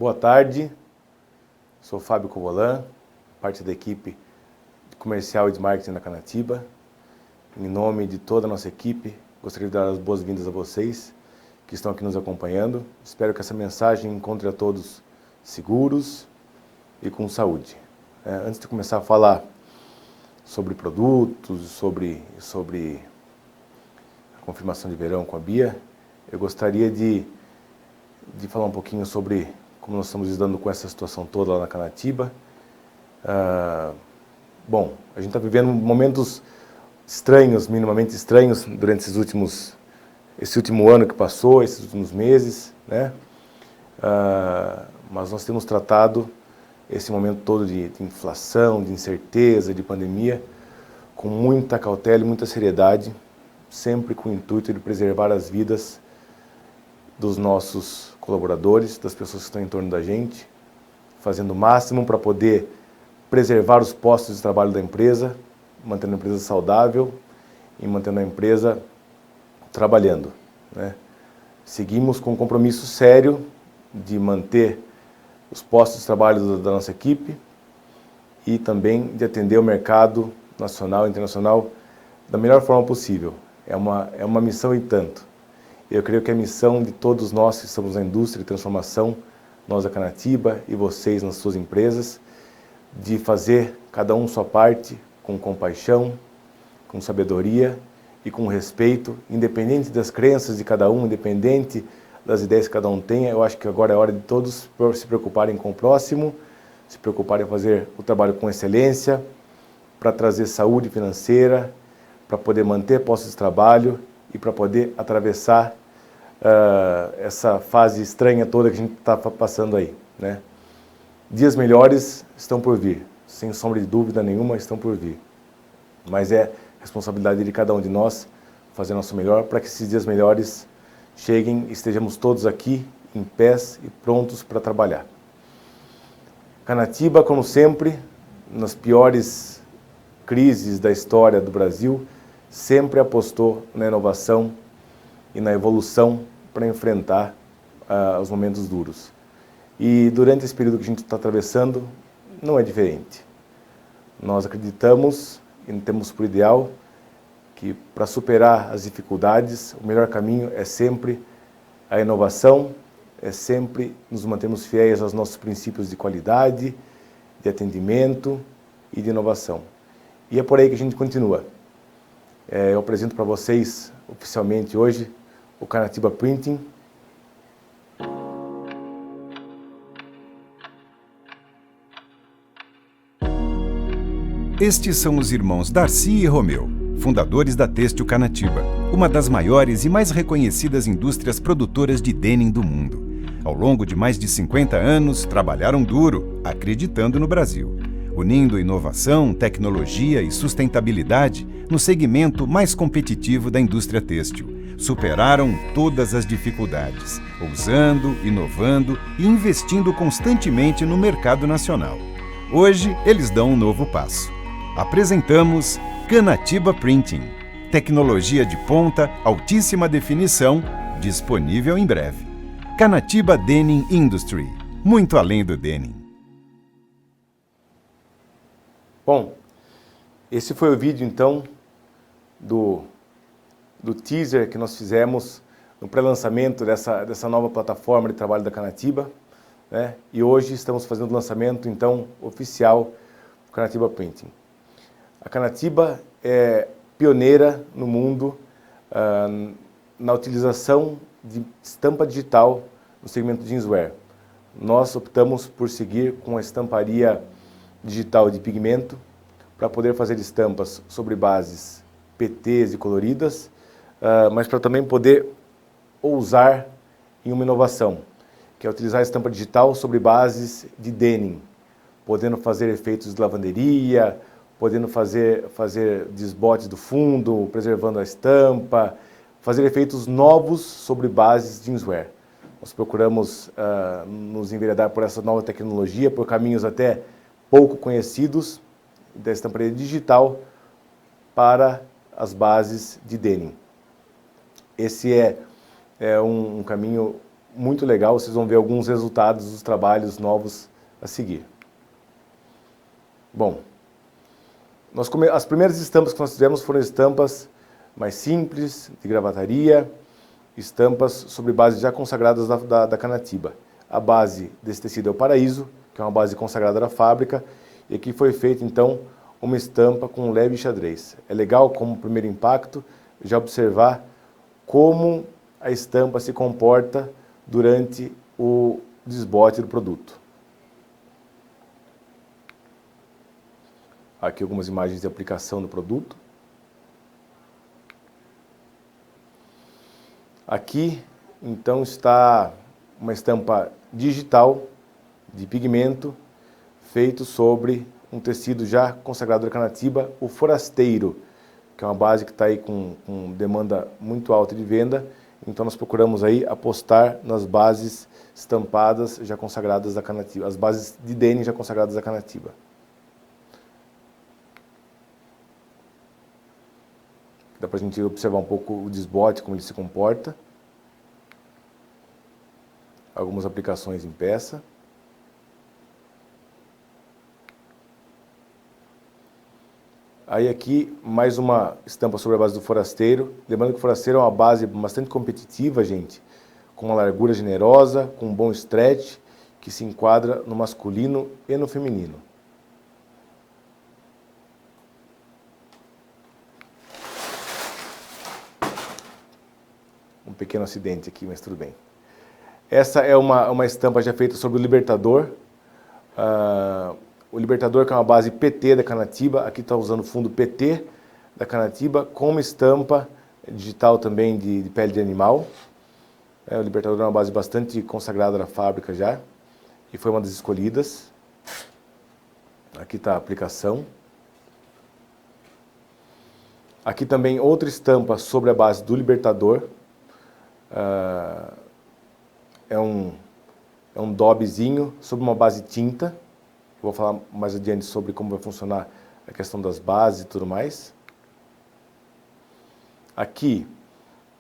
Boa tarde, sou Fábio Covolan, parte da equipe comercial e de marketing da Canatiba. Em nome de toda a nossa equipe, gostaria de dar as boas-vindas a vocês que estão aqui nos acompanhando. Espero que essa mensagem encontre a todos seguros e com saúde. Antes de começar a falar sobre produtos, sobre a confirmação de verão com a Bia, eu gostaria de falar um pouquinho sobre como nós estamos lidando com essa situação toda lá na Canatiba. Bom, a gente está vivendo momentos estranhos, minimamente estranhos, durante esse último ano que passou, esses últimos meses, né? Mas nós temos tratado esse momento todo de inflação, de incerteza, de pandemia, com muita cautela e muita seriedade, sempre com o intuito de preservar as vidas dos nossos colaboradores, das pessoas que estão em torno da gente, fazendo o máximo para poder preservar os postos de trabalho da empresa, mantendo a empresa saudável e mantendo a empresa trabalhando, né? Seguimos com um compromisso sério de manter os postos de trabalho da nossa equipe e também de atender o mercado nacional e internacional da melhor forma possível. É uma missão e tanto. Eu creio que a missão de todos nós que estamos na indústria de transformação, nós da Canatiba e vocês nas suas empresas, de fazer cada um sua parte com compaixão, com sabedoria e com respeito, independente das crenças de cada um, independente das ideias que cada um tenha. Eu acho que agora é hora de todos se preocuparem com o próximo, se preocuparem em fazer o trabalho com excelência, para trazer saúde financeira, para poder manter postos de trabalho e para poder atravessar essa fase estranha toda que a gente está passando aí, né? Dias melhores estão por vir, sem sombra de dúvida nenhuma estão por vir. Mas é responsabilidade de cada um de nós fazer o nosso melhor para que esses dias melhores cheguem e estejamos todos aqui em pés e prontos para trabalhar. Canatiba, como sempre, nas piores crises da história do Brasil, sempre apostou na inovação e na evolução para enfrentar os momentos duros. E durante esse período que a gente está atravessando, não é diferente. Nós acreditamos e temos por ideal que para superar as dificuldades, o melhor caminho é sempre a inovação, é sempre nos mantermos fiéis aos nossos princípios de qualidade, de atendimento e de inovação. E é por aí que a gente continua. Eu apresento para vocês oficialmente hoje o Canatiba Printing. Estes são os irmãos Darcy e Romeu, fundadores da Têxtil Canatiba, uma das maiores e mais reconhecidas indústrias produtoras de denim do mundo. Ao longo de mais de 50 anos, trabalharam duro, acreditando no Brasil, unindo inovação, tecnologia e sustentabilidade no segmento mais competitivo da indústria têxtil. Superaram todas as dificuldades, ousando, inovando e investindo constantemente no mercado nacional. Hoje, eles dão um novo passo. Apresentamos Canatiba Printing, tecnologia de ponta, altíssima definição, disponível em breve. Canatiba Denim Industry, muito além do denim. Bom, esse foi o vídeo então do teaser que nós fizemos no pré-lançamento dessa nova plataforma de trabalho da Canatiba, né? E hoje estamos fazendo o lançamento então oficial do Canatiba Printing. A Canatiba é pioneira no mundo na utilização de estampa digital no segmento jeanswear. Nós optamos por seguir com a estamparia digital de pigmento para poder fazer estampas sobre bases PTs e coloridas, mas para também poder ousar em uma inovação, que é utilizar a estampa digital sobre bases de denim, podendo fazer efeitos de lavanderia, podendo fazer desbotes do fundo, preservando a estampa, fazer efeitos novos sobre bases jeanswear. Nós procuramos nos enveredar por essa nova tecnologia, por caminhos até pouco conhecidos da estamparia digital para as bases de denim. Esse é um caminho muito legal, vocês vão ver alguns resultados dos trabalhos novos a seguir. Bom, as primeiras estampas que nós fizemos foram estampas mais simples, de gravataria, estampas sobre bases já consagradas da Canatiba. A base desse tecido é o Paraíso, que é uma base consagrada da fábrica, e aqui foi feita então uma estampa com um leve xadrez. É legal, como primeiro impacto, já observar como a estampa se comporta durante o desbote do produto. Aqui algumas imagens de aplicação do produto. Aqui, então, está uma estampa digital de pigmento feito sobre um tecido já consagrado da Canatiba, o Forasteiro, que é uma base que está aí com demanda muito alta de venda. Então nós procuramos aí apostar nas bases estampadas já consagradas da Canatiba, as bases de denim já consagradas da Canatiba. Dá para a gente observar um pouco o desbote, como ele se comporta. Algumas aplicações em peça. Aí aqui, mais uma estampa sobre a base do Forasteiro. Lembrando que o Forasteiro é uma base bastante competitiva, gente, com uma largura generosa, com um bom stretch, que se enquadra no masculino e no feminino. Um pequeno acidente aqui, mas tudo bem. Essa é uma estampa já feita sobre o Libertador. O Libertador, que é uma base PT da Canatiba, aqui está usando o fundo PT da Canatiba, com uma estampa digital também de pele de animal. O Libertador é uma base bastante consagrada na fábrica já, e foi uma das escolhidas. Aqui está a aplicação. Aqui também outra estampa sobre a base do Libertador. É um dobzinho sobre uma base tinta. Vou falar mais adiante sobre como vai funcionar a questão das bases e tudo mais. Aqui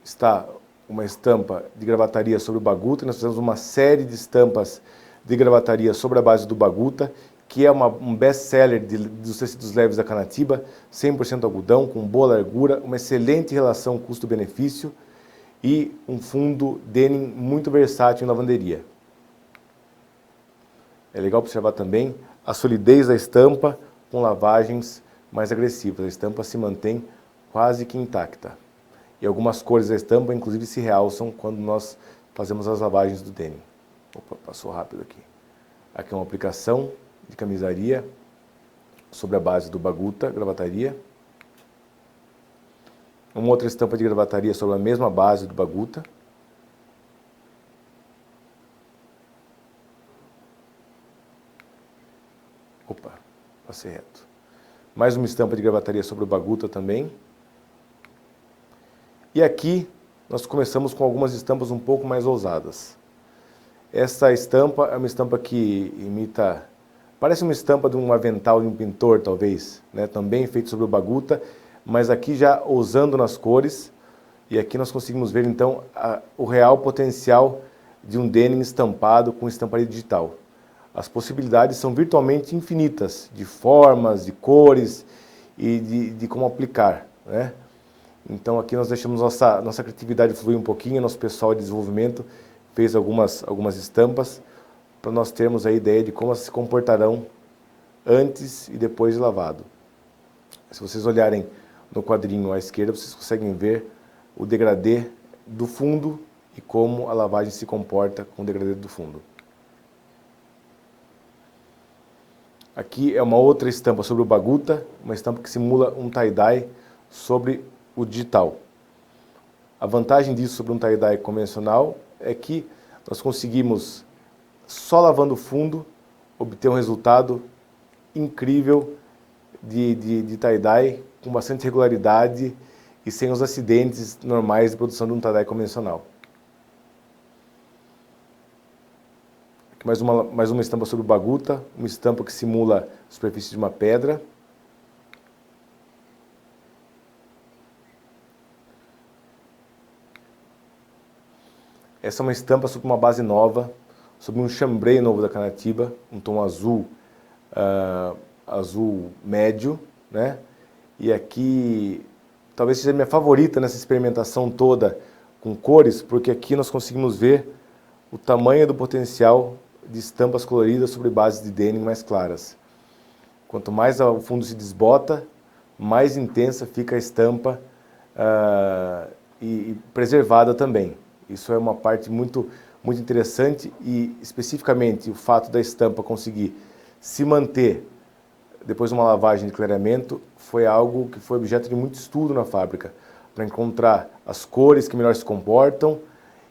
está uma estampa de gravataria sobre o Baguta. Nós fizemos uma série de estampas de gravataria sobre a base do Baguta, que é um best-seller dos tecidos leves da Canatiba, 100% algodão, com boa largura, uma excelente relação custo-benefício e um fundo denim muito versátil em lavanderia. É legal observar também a solidez da estampa com lavagens mais agressivas. A estampa se mantém quase que intacta. E algumas cores da estampa, inclusive, se realçam quando nós fazemos as lavagens do denim. Opa, passou rápido aqui. Aqui é uma aplicação de camisaria sobre a base do Baguta, gravataria. Uma outra estampa de gravataria sobre a mesma base do Baguta. Opa, passei reto. Mais uma estampa de gravataria sobre o Baguta também. E aqui nós começamos com algumas estampas um pouco mais ousadas. Essa estampa é uma estampa que imita, parece uma estampa de um avental de um pintor, talvez, né? Também feito sobre o Baguta, mas aqui já ousando nas cores. E aqui nós conseguimos ver então o real potencial de um denim estampado com estamparia digital. As possibilidades são virtualmente infinitas, de formas, de cores e de como aplicar, né? Então aqui nós deixamos nossa criatividade fluir um pouquinho, nosso pessoal de desenvolvimento fez algumas estampas para nós termos a ideia de como elas se comportarão antes e depois de lavado. Se vocês olharem no quadrinho à esquerda, vocês conseguem ver o degradê do fundo e como a lavagem se comporta com o degradê do fundo. Aqui é uma outra estampa sobre o Baguta, uma estampa que simula um tie-dye sobre o digital. A vantagem disso sobre um tie-dye convencional é que nós conseguimos, só lavando o fundo, obter um resultado incrível de tie-dye com bastante regularidade e sem os acidentes normais de produção de um tie-dye convencional. Aqui mais uma estampa sobre o Baguta, uma estampa que simula a superfície de uma pedra. Essa é uma estampa sobre uma base nova, sobre um chambray novo da Canatiba, um tom azul, azul médio, né? E aqui talvez seja a minha favorita nessa experimentação toda com cores, porque aqui nós conseguimos ver o tamanho do potencial de estampas coloridas sobre bases de denim mais claras. Quanto mais o fundo se desbota, mais intensa fica a estampa e preservada também. Isso é uma parte muito interessante e especificamente o fato da estampa conseguir se manter depois de uma lavagem de clareamento foi algo que foi objeto de muito estudo na fábrica, para encontrar as cores que melhor se comportam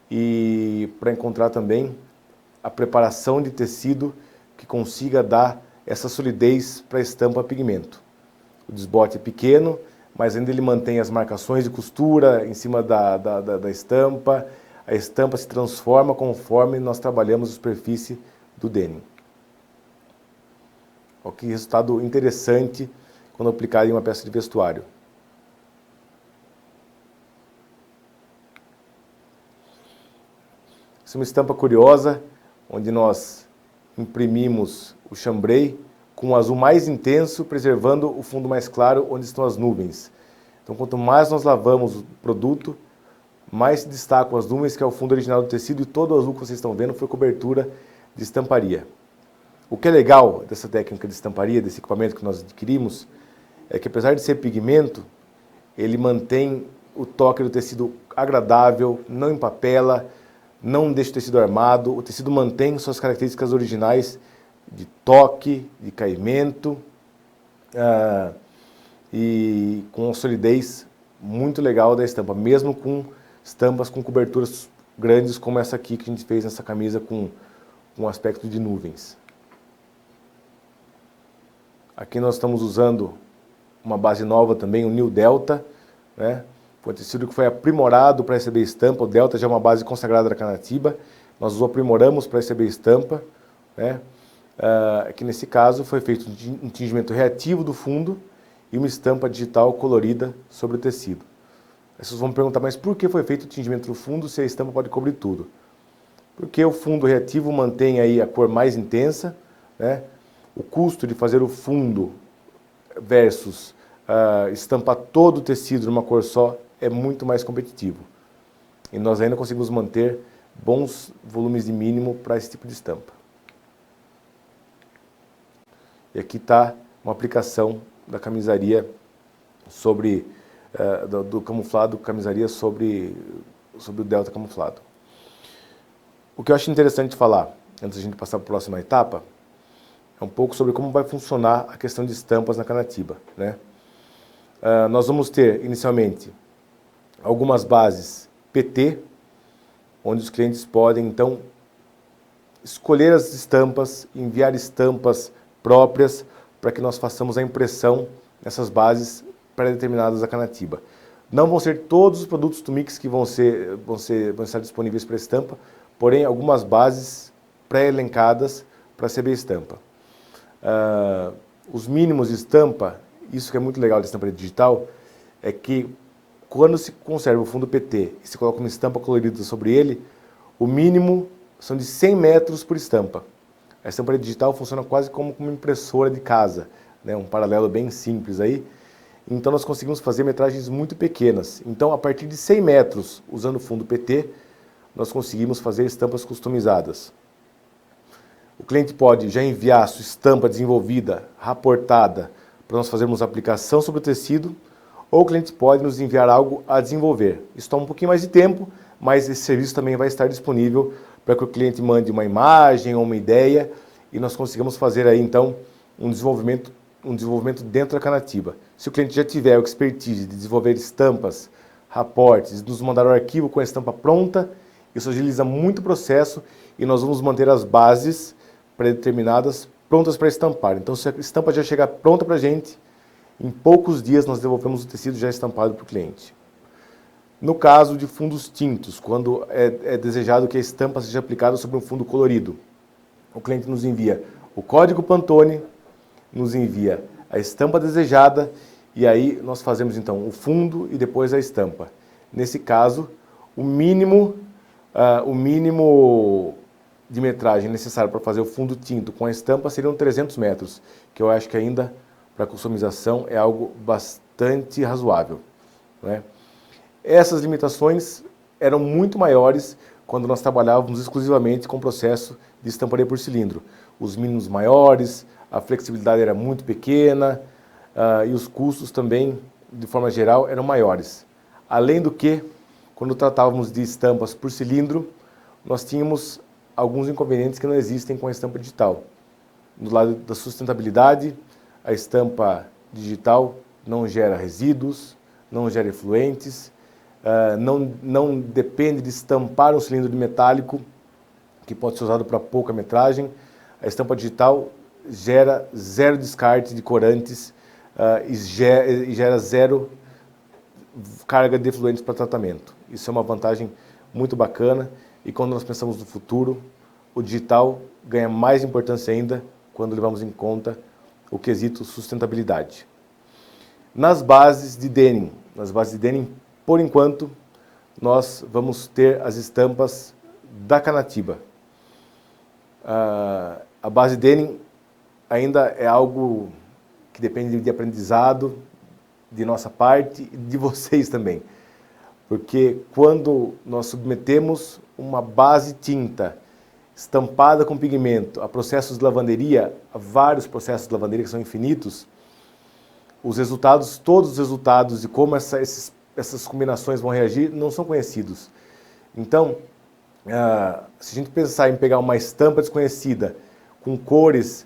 e para encontrar também a preparação de tecido que consiga dar essa solidez para a estampa pigmento. O desbote é pequeno, mas ainda ele mantém as marcações de costura em cima da estampa. A estampa se transforma conforme nós trabalhamos a superfície do denim. Olha que resultado interessante quando aplicado em uma peça de vestuário. Essa é uma estampa curiosa, onde nós imprimimos o chambray com um azul mais intenso, preservando o fundo mais claro, onde estão as nuvens. Então, quanto mais nós lavamos o produto, mais se destacam as nuvens, que é o fundo original do tecido, e todo o azul que vocês estão vendo foi cobertura de estamparia. O que é legal dessa técnica de estamparia, desse equipamento que nós adquirimos, é que apesar de ser pigmento, ele mantém o toque do tecido agradável, não empapela, não deixa o tecido armado, o tecido mantém suas características originais de toque, de caimento e com uma solidez muito legal da estampa, mesmo com estampas com coberturas grandes como essa aqui que a gente fez nessa camisa com um aspecto de nuvens. Aqui nós estamos usando uma base nova também, o New Delta, né? Foi um tecido que foi aprimorado para receber estampa. O Delta já é uma base consagrada da Canatiba. Nós o aprimoramos para receber estampa, né? Que nesse caso foi feito um tingimento reativo do fundo e uma estampa digital colorida sobre o tecido. Aí vocês vão me perguntar, mas por que foi feito o tingimento do fundo se a estampa pode cobrir tudo? Porque o fundo reativo mantém aí a cor mais intensa, né? O custo de fazer o fundo versus estampar todo o tecido numa cor só é muito mais competitivo. E nós ainda conseguimos manter bons volumes de mínimo para esse tipo de estampa. E aqui está uma aplicação da camisaria sobre, do camuflado, camisaria sobre o Delta camuflado. O que eu acho interessante falar, antes de a gente passar para a próxima etapa, é um pouco sobre como vai funcionar a questão de estampas na Canatiba, né? Nós vamos ter, inicialmente, algumas bases PT, onde os clientes podem, então, escolher as estampas, enviar estampas próprias para que nós façamos a impressão nessas bases pré-determinadas da Canatiba. Não vão ser todos os produtos do Mix que vão estar disponíveis para estampa, porém, algumas bases pré-elencadas para receber estampa. Os mínimos de estampa, isso que é muito legal da estampa digital, é que quando se conserva o fundo PT e se coloca uma estampa colorida sobre ele, o mínimo são de 100 metros por estampa. A estampa digital funciona quase como uma impressora de casa, né? Um paralelo bem simples aí. Então nós conseguimos fazer metragens muito pequenas. Então a partir de 100 metros, usando o fundo PT, nós conseguimos fazer estampas customizadas. O cliente pode já enviar a sua estampa desenvolvida, raportada, para nós fazermos a aplicação sobre o tecido, ou o cliente pode nos enviar algo a desenvolver. Isso toma um pouquinho mais de tempo, mas esse serviço também vai estar disponível para que o cliente mande uma imagem ou uma ideia e nós consigamos fazer aí então um desenvolvimento dentro da Canatiba. Se o cliente já tiver a expertise de desenvolver estampas, raportes, nos mandar o arquivo com a estampa pronta, isso agiliza muito o processo e nós vamos manter as bases pré-determinadas prontas para estampar. Então, se a estampa já chegar pronta para a gente, em poucos dias nós devolvemos o tecido já estampado para o cliente. No caso de fundos tintos, quando é desejado que a estampa seja aplicada sobre um fundo colorido, o cliente nos envia o código Pantone, nos envia a estampa desejada e aí nós fazemos então o fundo e depois a estampa. Nesse caso, o mínimo o mínimo de metragem necessário para fazer o fundo tinto com a estampa seriam 300 metros, que eu acho que ainda para customização é algo bastante razoável, né? Essas limitações eram muito maiores quando nós trabalhávamos exclusivamente com o processo de estamparia por cilindro. Os mínimos maiores, a flexibilidade era muito pequena e os custos também, de forma geral, eram maiores. Além do que, quando tratávamos de estampas por cilindro, nós tínhamos alguns inconvenientes que não existem com a estampa digital. Do lado da sustentabilidade, a estampa digital não gera resíduos, não gera efluentes, não depende de estampar um cilindro de metálico que pode ser usado para pouca metragem. A estampa digital gera zero descarte de corantes e gera zero carga de efluentes para tratamento. Isso é uma vantagem muito bacana e quando nós pensamos no futuro, o digital ganha mais importância ainda quando levamos em conta o quesito sustentabilidade. Nas bases de denim, por enquanto, nós vamos ter as estampas da Canatiba. A base denim ainda é algo que depende de aprendizado de nossa parte e de vocês também. Porque quando nós submetemos uma base tinta estampada com pigmento a processos de lavanderia, a vários processos de lavanderia que são infinitos, os resultados, todos os resultados de como essas combinações vão reagir não são conhecidos. Então, se a gente pensar em pegar uma estampa desconhecida com cores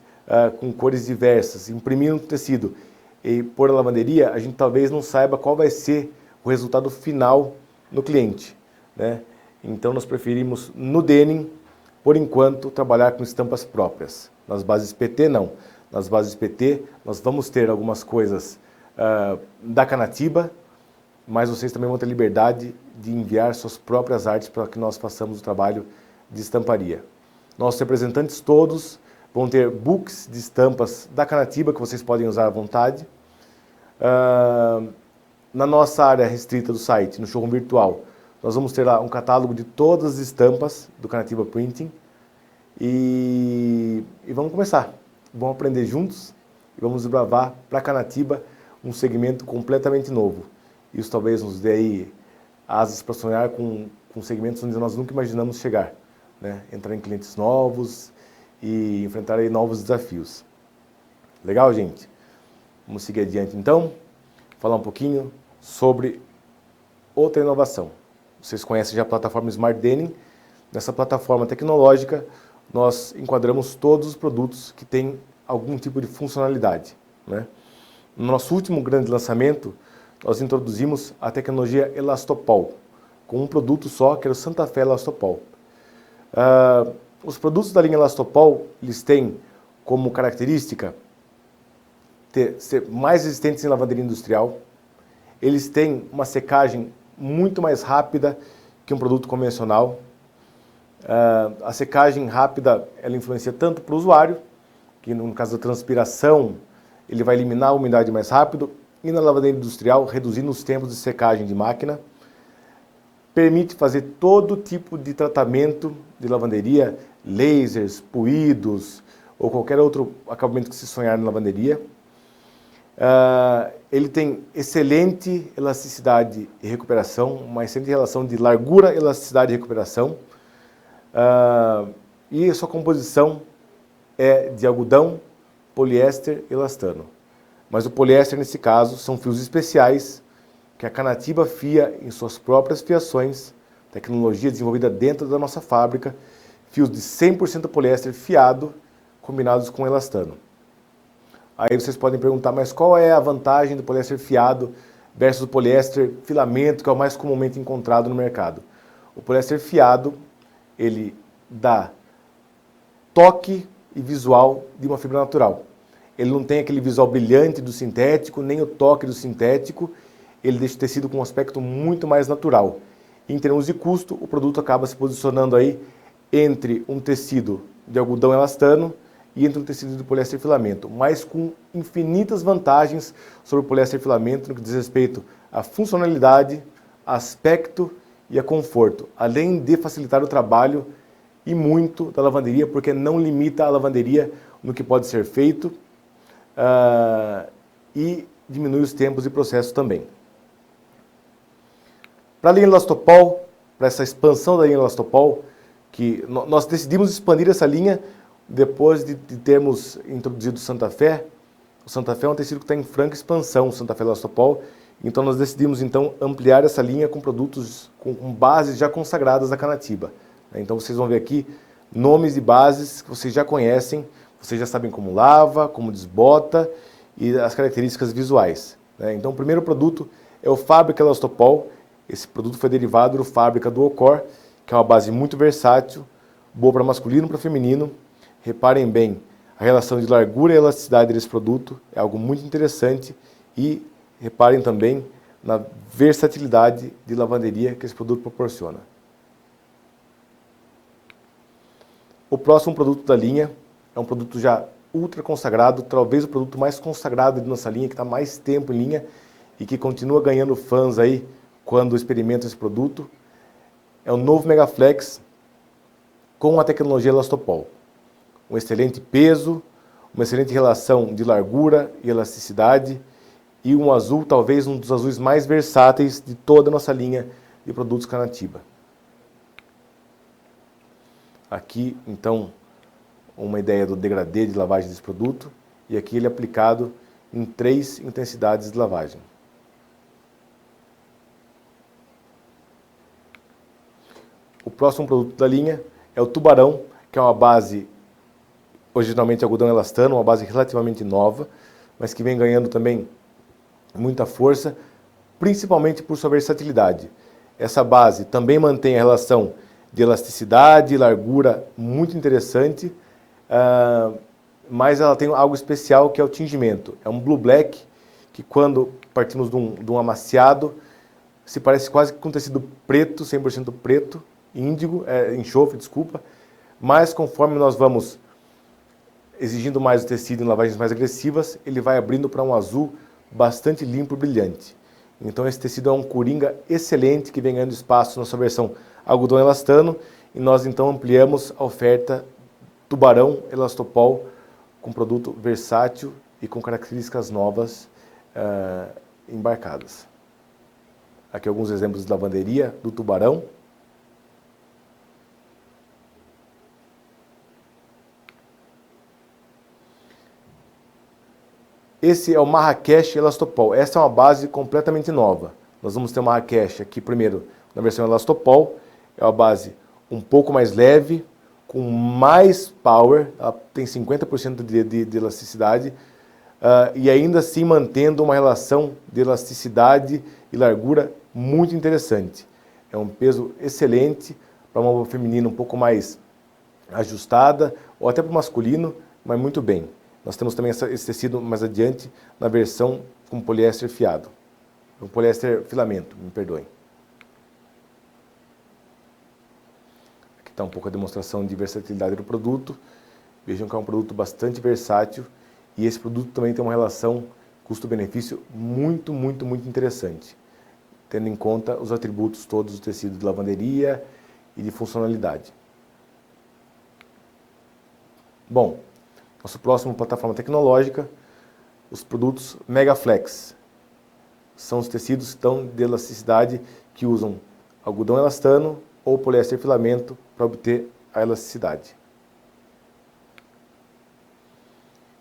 diversas, imprimir no tecido e pôr na lavanderia, a gente talvez não saiba qual vai ser o resultado final no cliente, né? Então nós preferimos no denim, por enquanto, trabalhar com estampas próprias. Nas bases PT não. Nas bases PT nós vamos ter algumas coisas da Canatiba, mas vocês também vão ter liberdade de enviar suas próprias artes para que nós façamos o trabalho de estamparia. Nossos representantes todos vão ter books de estampas da Canatiba que vocês podem usar à vontade. Na nossa área restrita do site, no showroom virtual, nós vamos ter lá um catálogo de todas as estampas do Canatiba Printing e vamos começar. Vamos aprender juntos e vamos desbravar para a Canatiba um segmento completamente novo. Isso talvez nos dê aí asas para sonhar com segmentos onde nós nunca imaginamos chegar, né? Entrar em clientes novos e enfrentar aí novos desafios. Legal, gente? Vamos seguir adiante então, falar um pouquinho sobre outra inovação. Vocês conhecem já a plataforma Smart Denim. Nessa plataforma tecnológica, nós enquadramos todos os produtos que têm algum tipo de funcionalidade, né? No nosso último grande lançamento, nós introduzimos a tecnologia Elastopol, com um produto só, que era o Santa Fé Elastopol. Os produtos da linha Elastopol, eles têm como característica ser mais resistentes em lavanderia industrial, eles têm uma secagem muito mais rápida que um produto convencional. A secagem rápida, ela influencia tanto para o usuário, que no caso da transpiração, ele vai eliminar a umidade mais rápido, e na lavanderia industrial, reduzindo os tempos de secagem de máquina, permite fazer todo tipo de tratamento de lavanderia, lasers, puídos, ou qualquer outro acabamento que se sonhar na lavanderia. Ele tem excelente elasticidade e recuperação, uma excelente relação de largura, elasticidade e recuperação. E a sua composição é de algodão, poliéster e elastano. Mas o poliéster, nesse caso, são fios especiais que a Canatiba fia em suas próprias fiações, tecnologia desenvolvida dentro da nossa fábrica, fios de 100% poliéster fiado, combinados com elastano. Aí vocês podem perguntar, mas qual é a vantagem do poliéster fiado versus o poliéster filamento, que é o mais comumente encontrado no mercado? O poliéster fiado, ele dá toque e visual de uma fibra natural. Ele não tem aquele visual brilhante do sintético, nem o toque do sintético, ele deixa o tecido com um aspecto muito mais natural. Em termos de custo, o produto acaba se posicionando aí entre um tecido de algodão elastano e entre um tecido de poliéster filamento, mas com infinitas vantagens sobre o poliéster filamento no que diz respeito à funcionalidade, aspecto e a conforto, além de facilitar o trabalho e muito da lavanderia, porque não limita a lavanderia no que pode ser feito e diminui os tempos e processos também. Para a linha Elastopol, para essa expansão da linha Elastopol, que nós decidimos expandir essa linha depois de termos introduzido o Santa Fé. O Santa Fé é um tecido que está em franca expansão, o Santa Fé Elastopol. Então nós decidimos então ampliar essa linha com produtos com bases já consagradas da Canatiba. Então vocês vão ver aqui nomes de bases que vocês já conhecem, vocês já sabem como lava, como desbota e as características visuais. Então o primeiro produto é o Fábrica Elastopol. Esse produto foi derivado do Fábrica do Ocor, que é uma base muito versátil, boa para masculino e para feminino. Reparem bem, a relação de largura e elasticidade desse produto é algo muito interessante e reparem também na versatilidade de lavanderia que esse produto proporciona. O próximo produto da linha é um produto já ultra consagrado, talvez o produto mais consagrado de nossa linha, que está mais tempo em linha e que continua ganhando fãs aí quando experimentam esse produto. É o novo Megaflex com a tecnologia Elastopol. Um excelente peso, uma excelente relação de largura e elasticidade e um azul, talvez um dos azuis mais versáteis de toda a nossa linha de produtos Canatiba. Aqui, então, uma ideia do degradê de lavagem desse produto e aqui ele é aplicado em 3 intensidades de lavagem. O próximo produto da linha é o Tubarão, que é uma base originalmente algodão elastano, uma base relativamente nova, mas que vem ganhando também muita força, principalmente por sua versatilidade. Essa base também mantém a relação de elasticidade e largura muito interessante, mas ela tem algo especial que é o tingimento. É um Blue Black, que quando partimos de um amaciado, se parece quase com um tecido preto, 100% preto, enxofre, desculpa, mas conforme nós vamos exigindo mais o tecido em lavagens mais agressivas, ele vai abrindo para um azul bastante limpo e brilhante. Então esse tecido é um coringa excelente que vem ganhando espaço na sua versão algodão elastano e nós então ampliamos a oferta Tubarão Elastopol com produto versátil e com características novas embarcadas. Aqui alguns exemplos de lavanderia do Tubarão. Esse é o Marrakech Elastopol. Essa é uma base completamente nova. Nós vamos ter o Marrakech aqui primeiro na versão Elastopol. É uma base um pouco mais leve, com mais power, ela tem 50% de elasticidade e ainda assim mantendo uma relação de elasticidade e largura muito interessante. É um peso excelente para uma roupa feminina um pouco mais ajustada ou até para o masculino, mas muito bem. Nós temos também esse tecido mais adiante na versão com poliéster fiado. Com poliéster filamento, me perdoem. Aqui está um pouco a demonstração de versatilidade do produto. Vejam que é um produto bastante versátil e esse produto também tem uma relação custo-benefício muito interessante, tendo em conta os atributos todos do tecido de lavanderia e de funcionalidade. Bom, nosso próximo plataforma tecnológica, os produtos Megaflex. São os tecidos que estão de elasticidade que usam algodão elastano ou poliéster filamento para obter a elasticidade.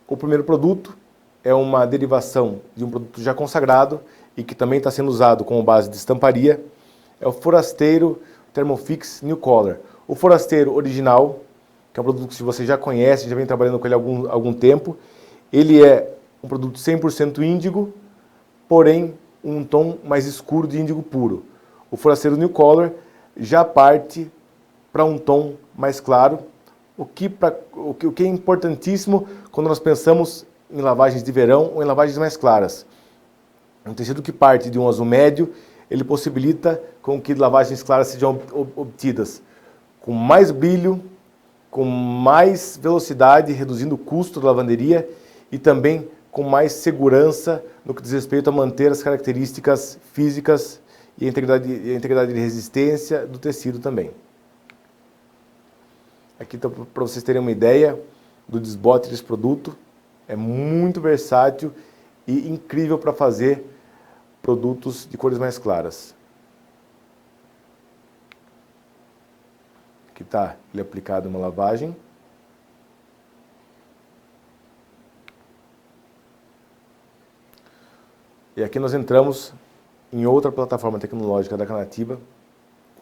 O primeiro produto é uma derivação de um produto já consagrado e que também está sendo usado como base de estamparia. É o Forasteiro Thermofix New Color. O Forasteiro original, que é um produto que você já conhece, já vem trabalhando com ele há algum tempo. Ele é um produto 100% índigo, porém um tom mais escuro de índigo puro. O Forasteiro New Color já parte para um tom mais claro, o que é importantíssimo quando nós pensamos em lavagens de verão ou em lavagens mais claras. Um tecido que parte de um azul médio, ele possibilita com que lavagens claras sejam obtidas com mais brilho, com mais velocidade, reduzindo o custo da lavanderia e também com mais segurança no que diz respeito a manter as características físicas e a integridade de resistência do tecido também. Aqui então, para vocês terem uma ideia do desbote desse produto, é muito versátil e incrível para fazer produtos de cores mais claras. Aqui está ele aplicado em uma lavagem. E aqui nós entramos em outra plataforma tecnológica da Canativa,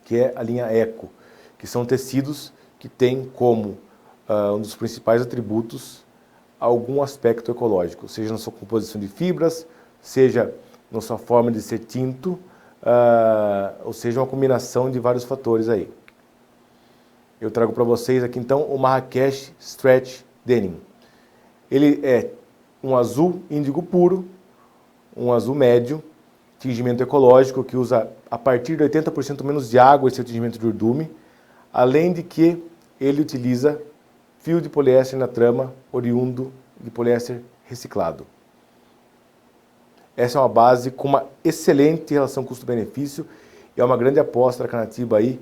que é a linha Eco, que são tecidos que têm como um dos principais atributos algum aspecto ecológico, seja na sua composição de fibras, seja na sua forma de ser tinto, ou seja, uma combinação de vários fatores aí. Eu trago para vocês aqui então o Marrakech Stretch Denim. Ele é um azul índigo puro, um azul médio, tingimento ecológico que usa a partir de 80% menos de água esse tingimento de urdume, além de que ele utiliza fio de poliéster na trama, oriundo de poliéster reciclado. Essa é uma base com uma excelente relação custo-benefício e é uma grande aposta da Canativa aí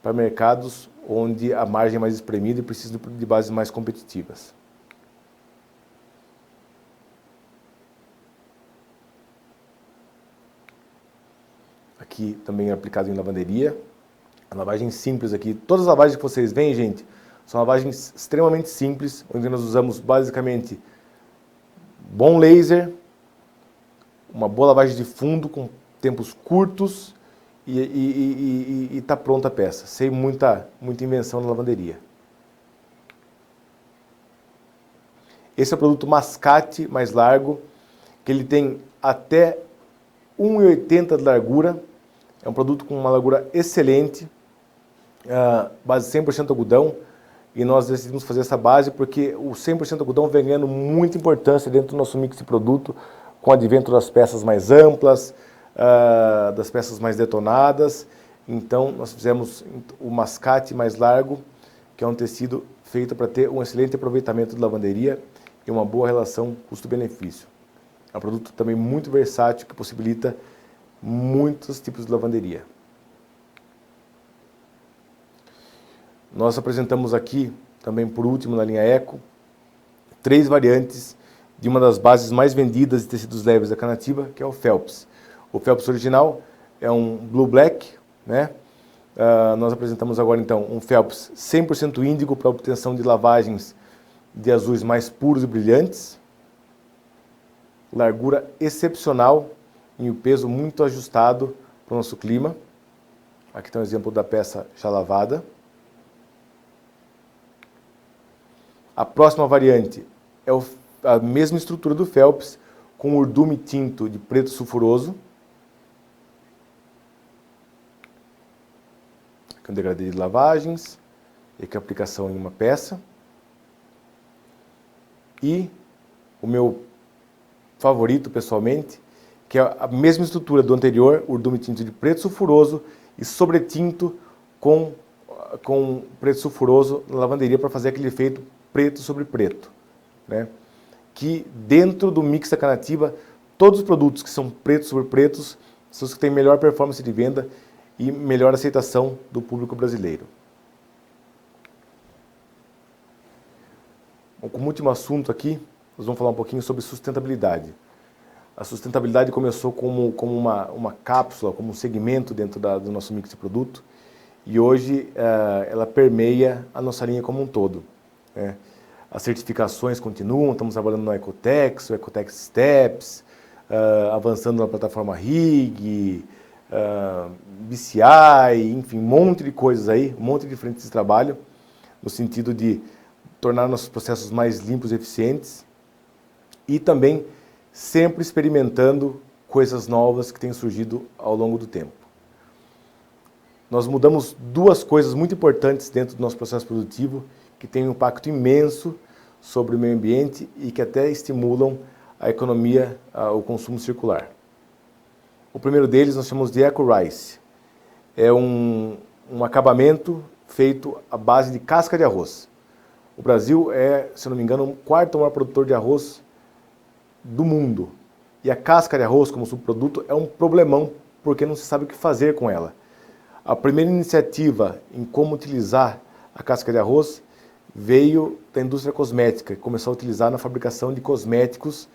para mercados onde a margem é mais espremida e precisa de bases mais competitivas. Aqui também é aplicado em lavanderia. A lavagem simples aqui. Todas as lavagens que vocês veem, gente, são lavagens extremamente simples, onde nós usamos basicamente bom laser, uma boa lavagem de fundo com tempos curtos e está pronta a peça, sem muita invenção na lavanderia. Esse é o produto mascate mais largo, que ele tem até 1,80 de largura. É um produto com uma largura excelente, base 100% algodão, e nós decidimos fazer essa base porque o 100% algodão vem ganhando muita importância dentro do nosso mix de produto, com o advento das peças mais amplas, das peças mais detonadas. Então nós fizemos o mascate mais largo, que é um tecido feito para ter um excelente aproveitamento de lavanderia e uma boa relação custo-benefício. É um produto também muito versátil que possibilita muitos tipos de lavanderia. Nós apresentamos aqui, também por último na linha Eco, 3 variantes de uma das bases mais vendidas de tecidos leves da Canativa, que é o Phelps. O Phelps original é um Blue Black, né? Nós apresentamos agora então um Phelps 100% índigo para obtenção de lavagens de azuis mais puros e brilhantes. Largura excepcional e o peso muito ajustado para o nosso clima. Aqui está um exemplo da peça já lavada. A próxima variante é a mesma estrutura do Phelps, com urdume tinto de preto sulfuroso. Aqui um degradê de lavagens, e aqui a aplicação em uma peça. E o meu favorito, pessoalmente, que é a mesma estrutura do anterior, urdume tinto de preto sulfuroso e sobretinto com preto sulfuroso na lavanderia para fazer aquele efeito preto sobre preto, né? Que dentro do mix da Canativa, todos os produtos que são pretos sobre pretos são os que têm melhor performance de venda e melhor aceitação do público brasileiro. Bom, como último assunto aqui, nós vamos falar um pouquinho sobre sustentabilidade. A sustentabilidade começou como uma cápsula, como um segmento dentro do nosso mix de produto, e hoje ela permeia a nossa linha como um todo, né? As certificações continuam, estamos trabalhando no Ecotex, o Ecotex Steps, avançando na plataforma RIG, BCI, enfim, um monte de coisas aí, um monte de frentes de trabalho, no sentido de tornar nossos processos mais limpos e eficientes, e também sempre experimentando coisas novas que têm surgido ao longo do tempo. Nós mudamos 2 coisas muito importantes dentro do nosso processo produtivo, que têm um impacto imenso sobre o meio ambiente e que até estimulam a economia, o consumo circular. O primeiro deles nós chamamos de Eco Rice. É um acabamento feito à base de casca de arroz. O Brasil é, se não me engano, o 4º maior produtor de arroz do mundo. E a casca de arroz como subproduto é um problemão porque não se sabe o que fazer com ela. A primeira iniciativa em como utilizar a casca de arroz veio da indústria cosmética, que começou a utilizar na fabricação de cosméticos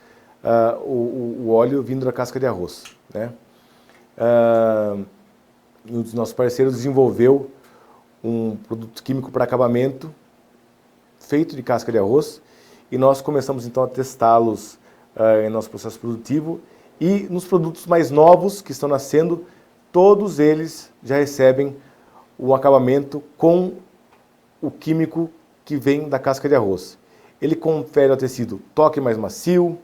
o óleo vindo da casca de arroz, né? Um dos nossos parceiros desenvolveu um produto químico para acabamento feito de casca de arroz e nós começamos então a testá-los em nosso processo produtivo e nos produtos mais novos que estão nascendo, todos eles já recebem o acabamento com o químico que vem da casca de arroz. Ele confere ao tecido toque mais macio,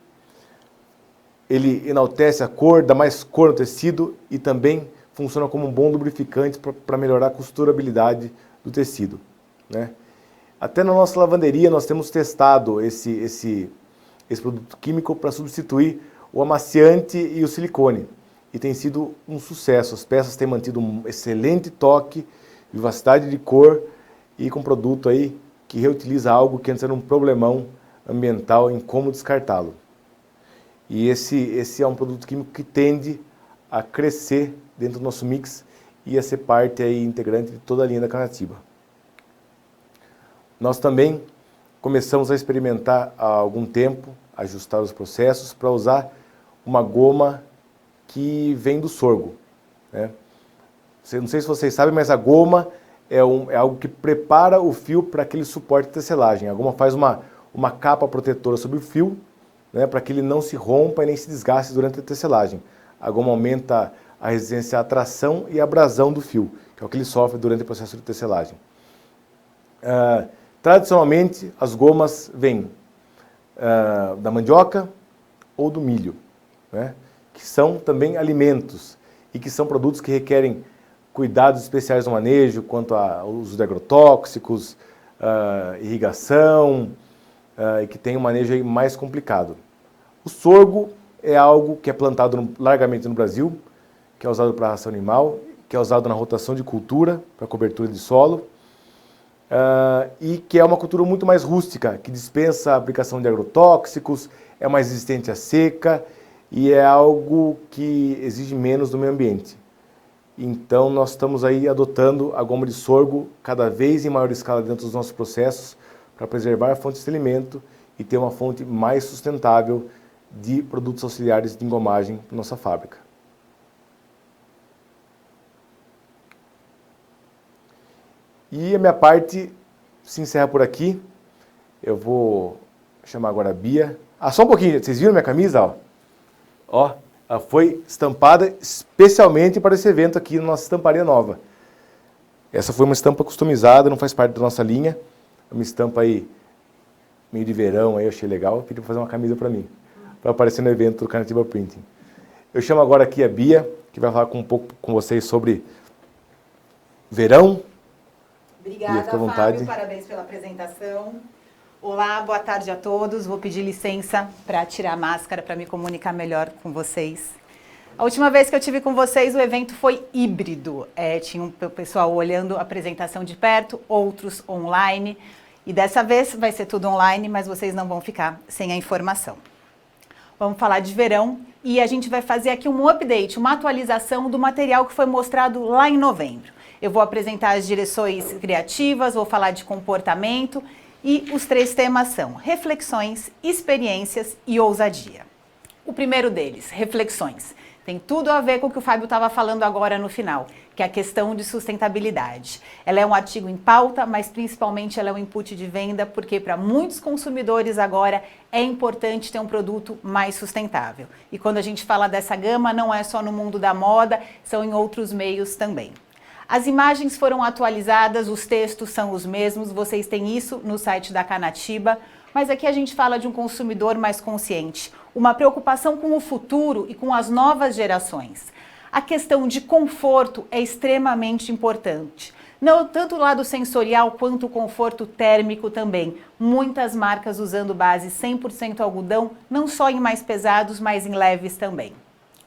ele enaltece a cor, dá mais cor no tecido e também funciona como um bom lubrificante para melhorar a costurabilidade do tecido, né? Até na nossa lavanderia nós temos testado esse produto químico para substituir o amaciante e o silicone. E tem sido um sucesso. As peças têm mantido um excelente toque, vivacidade de cor e com produto aí que reutiliza algo que antes era um problemão ambiental em como descartá-lo. E esse é um produto químico que tende a crescer dentro do nosso mix e a ser parte aí integrante de toda a linha da Canatiba. Nós também começamos a experimentar há algum tempo, ajustar os processos para usar uma goma que vem do sorgo, né? Não sei se vocês sabem, mas a goma é algo que prepara o fio para aquele suporte de tecelagem. A goma faz uma capa protetora sobre o fio, né, para que ele não se rompa e nem se desgaste durante a tecelagem. A goma aumenta a resistência à tração e à abrasão do fio, que é o que ele sofre durante o processo de tecelagem. Tradicionalmente, as gomas vêm da mandioca ou do milho, né, que são também alimentos e que são produtos que requerem cuidados especiais no manejo, quanto ao uso de agrotóxicos, irrigação, e que tem um manejo aí mais complicado. O sorgo é algo que é plantado largamente no Brasil, que é usado para ração animal, que é usado na rotação de cultura, para cobertura de solo, e que é uma cultura muito mais rústica, que dispensa a aplicação de agrotóxicos, é mais resistente à seca e é algo que exige menos do meio ambiente. Então nós estamos aí adotando a goma de sorgo cada vez em maior escala dentro dos nossos processos para preservar a fonte de alimento e ter uma fonte mais sustentável de produtos auxiliares de engomagem para nossa fábrica. E a minha parte se encerra por aqui. Eu vou chamar agora a Bia. Só um pouquinho, vocês viram minha camisa? Ó, ela foi estampada especialmente para esse evento aqui na nossa estamparia nova. Essa foi uma estampa customizada, não faz parte da nossa linha. É uma estampa aí, meio de verão, aí eu achei legal. Eu pedi para fazer uma camisa para mim, para aparecer no evento do Canatiba Printing. Eu chamo agora aqui a Bia, que vai falar um pouco com vocês sobre verão. Obrigada, Fábio, parabéns pela apresentação. Olá, boa tarde a todos. Vou pedir licença para tirar a máscara para me comunicar melhor com vocês. A última vez que eu estive com vocês, o evento foi híbrido. Tinha um pessoal olhando a apresentação de perto, outros online. E dessa vez vai ser tudo online, mas vocês não vão ficar sem a informação. Vamos falar de verão e a gente vai fazer aqui um update, uma atualização do material que foi mostrado lá em novembro. Eu vou apresentar as direções criativas, vou falar de comportamento e os 3 temas são reflexões, experiências e ousadia. O primeiro deles, reflexões. Tem tudo a ver com o que o Fábio estava falando agora no final, que é a questão de sustentabilidade. Ela é um artigo em pauta, mas principalmente ela é um input de venda, porque para muitos consumidores agora é importante ter um produto mais sustentável. E quando a gente fala dessa gama, não é só no mundo da moda, são em outros meios também. As imagens foram atualizadas, os textos são os mesmos, vocês têm isso no site da Canatiba, mas aqui a gente fala de um consumidor mais consciente, uma preocupação com o futuro e com as novas gerações. A questão de conforto é extremamente importante, não tanto o lado sensorial quanto o conforto térmico também. Muitas marcas usando base 100% algodão, não só em mais pesados, mas em leves também.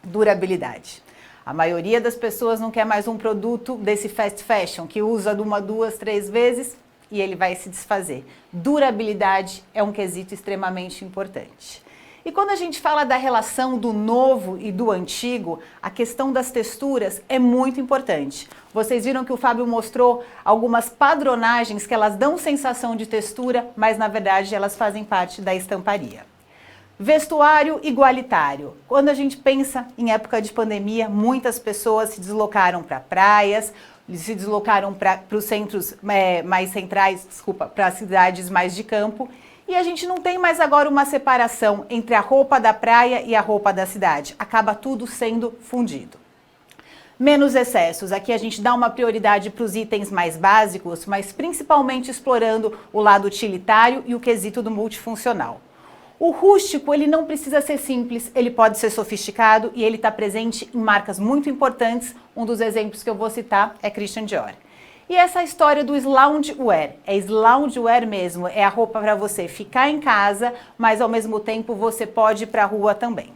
Durabilidade. A maioria das pessoas não quer mais um produto desse fast fashion, que usa de 1, 2, 3 vezes e ele vai se desfazer. Durabilidade é um quesito extremamente importante. E quando a gente fala da relação do novo e do antigo, a questão das texturas é muito importante. Vocês viram que o Fábio mostrou algumas padronagens que elas dão sensação de textura, mas na verdade elas fazem parte da estamparia. Vestuário igualitário. Quando a gente pensa em época de pandemia, muitas pessoas se deslocaram para praias, se deslocaram para os centros mais centrais, para as cidades mais de campo. E a gente não tem mais agora uma separação entre a roupa da praia e a roupa da cidade. Acaba tudo sendo fundido. Menos excessos. Aqui a gente dá uma prioridade para os itens mais básicos, mas principalmente explorando o lado utilitário e o quesito do multifuncional. O rústico, ele não precisa ser simples, ele pode ser sofisticado e ele está presente em marcas muito importantes. Um dos exemplos que eu vou citar é Christian Dior. E essa história do loungewear, é loungewear mesmo, é a roupa para você ficar em casa, mas ao mesmo tempo você pode ir para a rua também.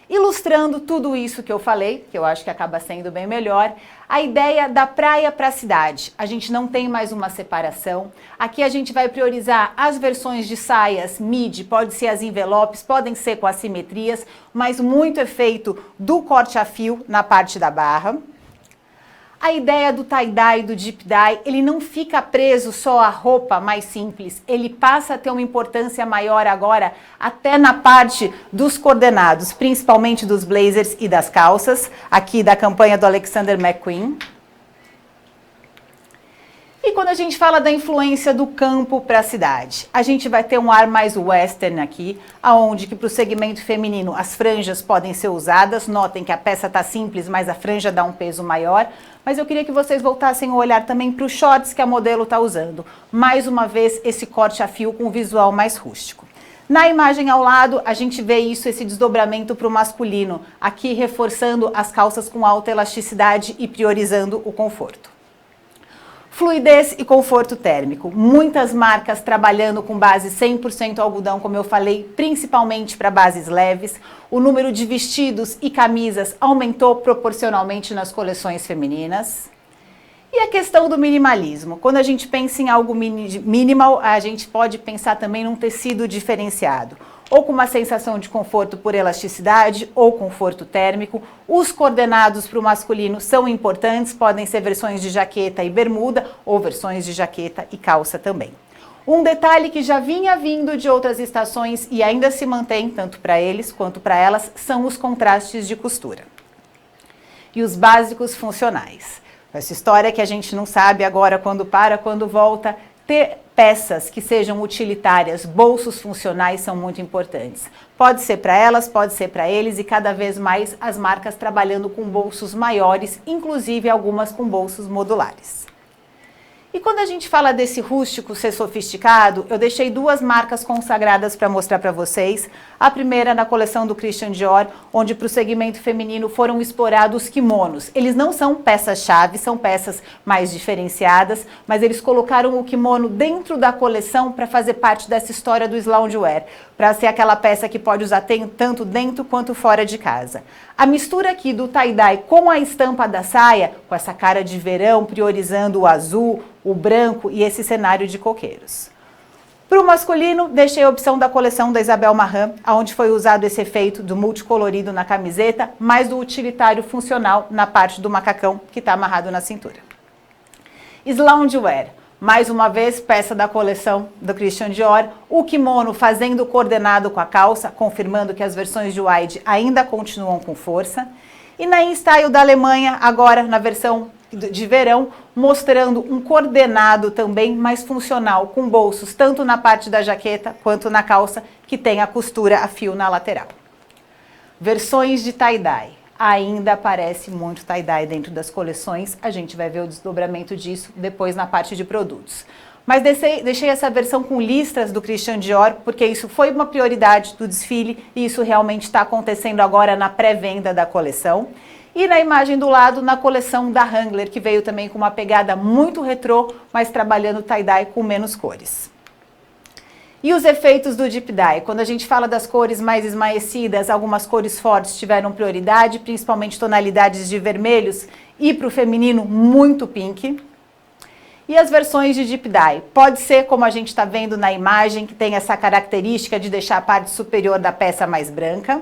Ilustrando tudo isso que eu falei, que eu acho que acaba sendo bem melhor, a ideia da praia para a cidade. A gente não tem mais uma separação. Aqui a gente vai priorizar as versões de saias, midi, pode ser as envelopes, podem ser com assimetrias, mas muito efeito do corte a fio na parte da barra. A ideia do tie-dye, do deep-dye, ele não fica preso só à roupa mais simples, ele passa a ter uma importância maior agora até na parte dos coordenados, principalmente dos blazers e das calças, aqui da campanha do Alexander McQueen. E quando a gente fala da influência do campo para a cidade, a gente vai ter um ar mais western aqui, aonde que para o segmento feminino as franjas podem ser usadas. Notem que a peça está simples, mas a franja dá um peso maior. Mas eu queria que vocês voltassem a olhar também para os shorts que a modelo está usando. Mais uma vez, esse corte a fio com um visual mais rústico. Na imagem ao lado, a gente vê isso, esse desdobramento para o masculino, aqui reforçando as calças com alta elasticidade e priorizando o conforto. Fluidez e conforto térmico. Muitas marcas trabalhando com base 100% algodão, como eu falei, principalmente para bases leves. O número de vestidos e camisas aumentou proporcionalmente nas coleções femininas. E a questão do minimalismo. Quando a gente pensa em algo minimal, a gente pode pensar também num tecido diferenciado, ou com uma sensação de conforto por elasticidade ou conforto térmico. Os coordenados para o masculino são importantes, podem ser versões de jaqueta e bermuda ou versões de jaqueta e calça também. Um detalhe que já vinha vindo de outras estações e ainda se mantém, tanto para eles quanto para elas, são os contrastes de costura. E os básicos funcionais. Essa história que a gente não sabe agora quando para, quando volta, ter peças que sejam utilitárias, bolsos funcionais são muito importantes. Pode ser para elas, pode ser para eles e cada vez mais as marcas trabalhando com bolsos maiores, inclusive algumas com bolsos modulares. E quando a gente fala desse rústico ser sofisticado, eu deixei duas marcas consagradas para mostrar para vocês. A primeira na coleção do Christian Dior, onde para o segmento feminino foram explorados kimonos. Eles não são peças-chave, são peças mais diferenciadas, mas eles colocaram o kimono dentro da coleção para fazer parte dessa história do loungewear, para ser aquela peça que pode usar tanto dentro quanto fora de casa. A mistura aqui do tie-dye com a estampa da saia, com essa cara de verão, priorizando o azul, o branco e esse cenário de coqueiros. Para o masculino, deixei a opção da coleção da Isabel Marant, onde foi usado esse efeito do multicolorido na camiseta, mais do utilitário funcional na parte do macacão que está amarrado na cintura. Loungewear. Mais uma vez, peça da coleção do Christian Dior, o kimono fazendo coordenado com a calça, confirmando que as versões de wide ainda continuam com força. E na InStyle da Alemanha, agora na versão de verão, mostrando um coordenado também mais funcional, com bolsos tanto na parte da jaqueta quanto na calça, que tem a costura a fio na lateral. Versões de tie-dye. Ainda aparece muito tie-dye dentro das coleções, a gente vai ver o desdobramento disso depois na parte de produtos. Mas deixei essa versão com listras do Christian Dior, porque isso foi uma prioridade do desfile e isso realmente está acontecendo agora na pré-venda da coleção. E na imagem do lado, na coleção da Wrangler, que veio também com uma pegada muito retrô, mas trabalhando tie-dye com menos cores. E os efeitos do deep dye? Quando a gente fala das cores mais esmaecidas, algumas cores fortes tiveram prioridade, principalmente tonalidades de vermelhos e para o feminino muito pink. E as versões de Deep Dye? Pode ser, como a gente está vendo na imagem, que tem essa característica de deixar a parte superior da peça mais branca.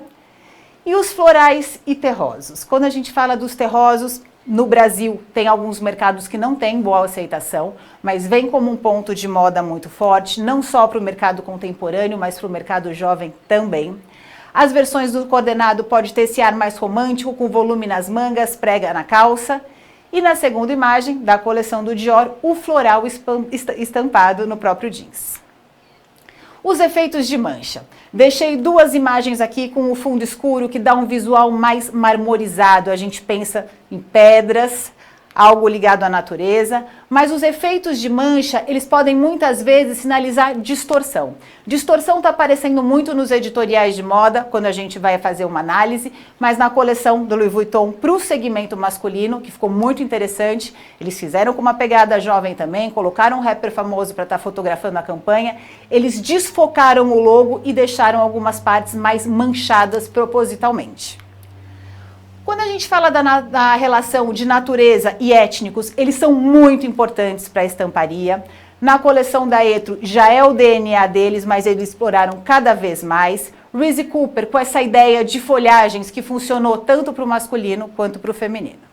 E os florais e terrosos? Quando a gente fala dos terrosos, no Brasil tem alguns mercados que não têm boa aceitação, mas vem como um ponto de moda muito forte, não só para o mercado contemporâneo, mas para o mercado jovem também. As versões do coordenado pode ter esse ar mais romântico, com volume nas mangas, prega na calça. E na segunda imagem, da coleção do Dior, o floral estampado no próprio jeans. Os efeitos de mancha. Deixei duas imagens aqui com o fundo escuro, que dá um visual mais marmorizado. A gente pensa em pedras, algo ligado à natureza, mas os efeitos de mancha, eles podem muitas vezes sinalizar distorção. Distorção está aparecendo muito nos editoriais de moda, quando a gente vai fazer uma análise, mas na coleção do Louis Vuitton para o segmento masculino, que ficou muito interessante, eles fizeram com uma pegada jovem também, colocaram um rapper famoso para estar fotografando a campanha, eles desfocaram o logo e deixaram algumas partes mais manchadas propositalmente. Quando a gente fala da relação de natureza e étnicos, eles são muito importantes para a estamparia. Na coleção da Etro já é o DNA deles, mas eles exploraram cada vez mais. Reese Cooper com essa ideia de folhagens que funcionou tanto para o masculino quanto para o feminino.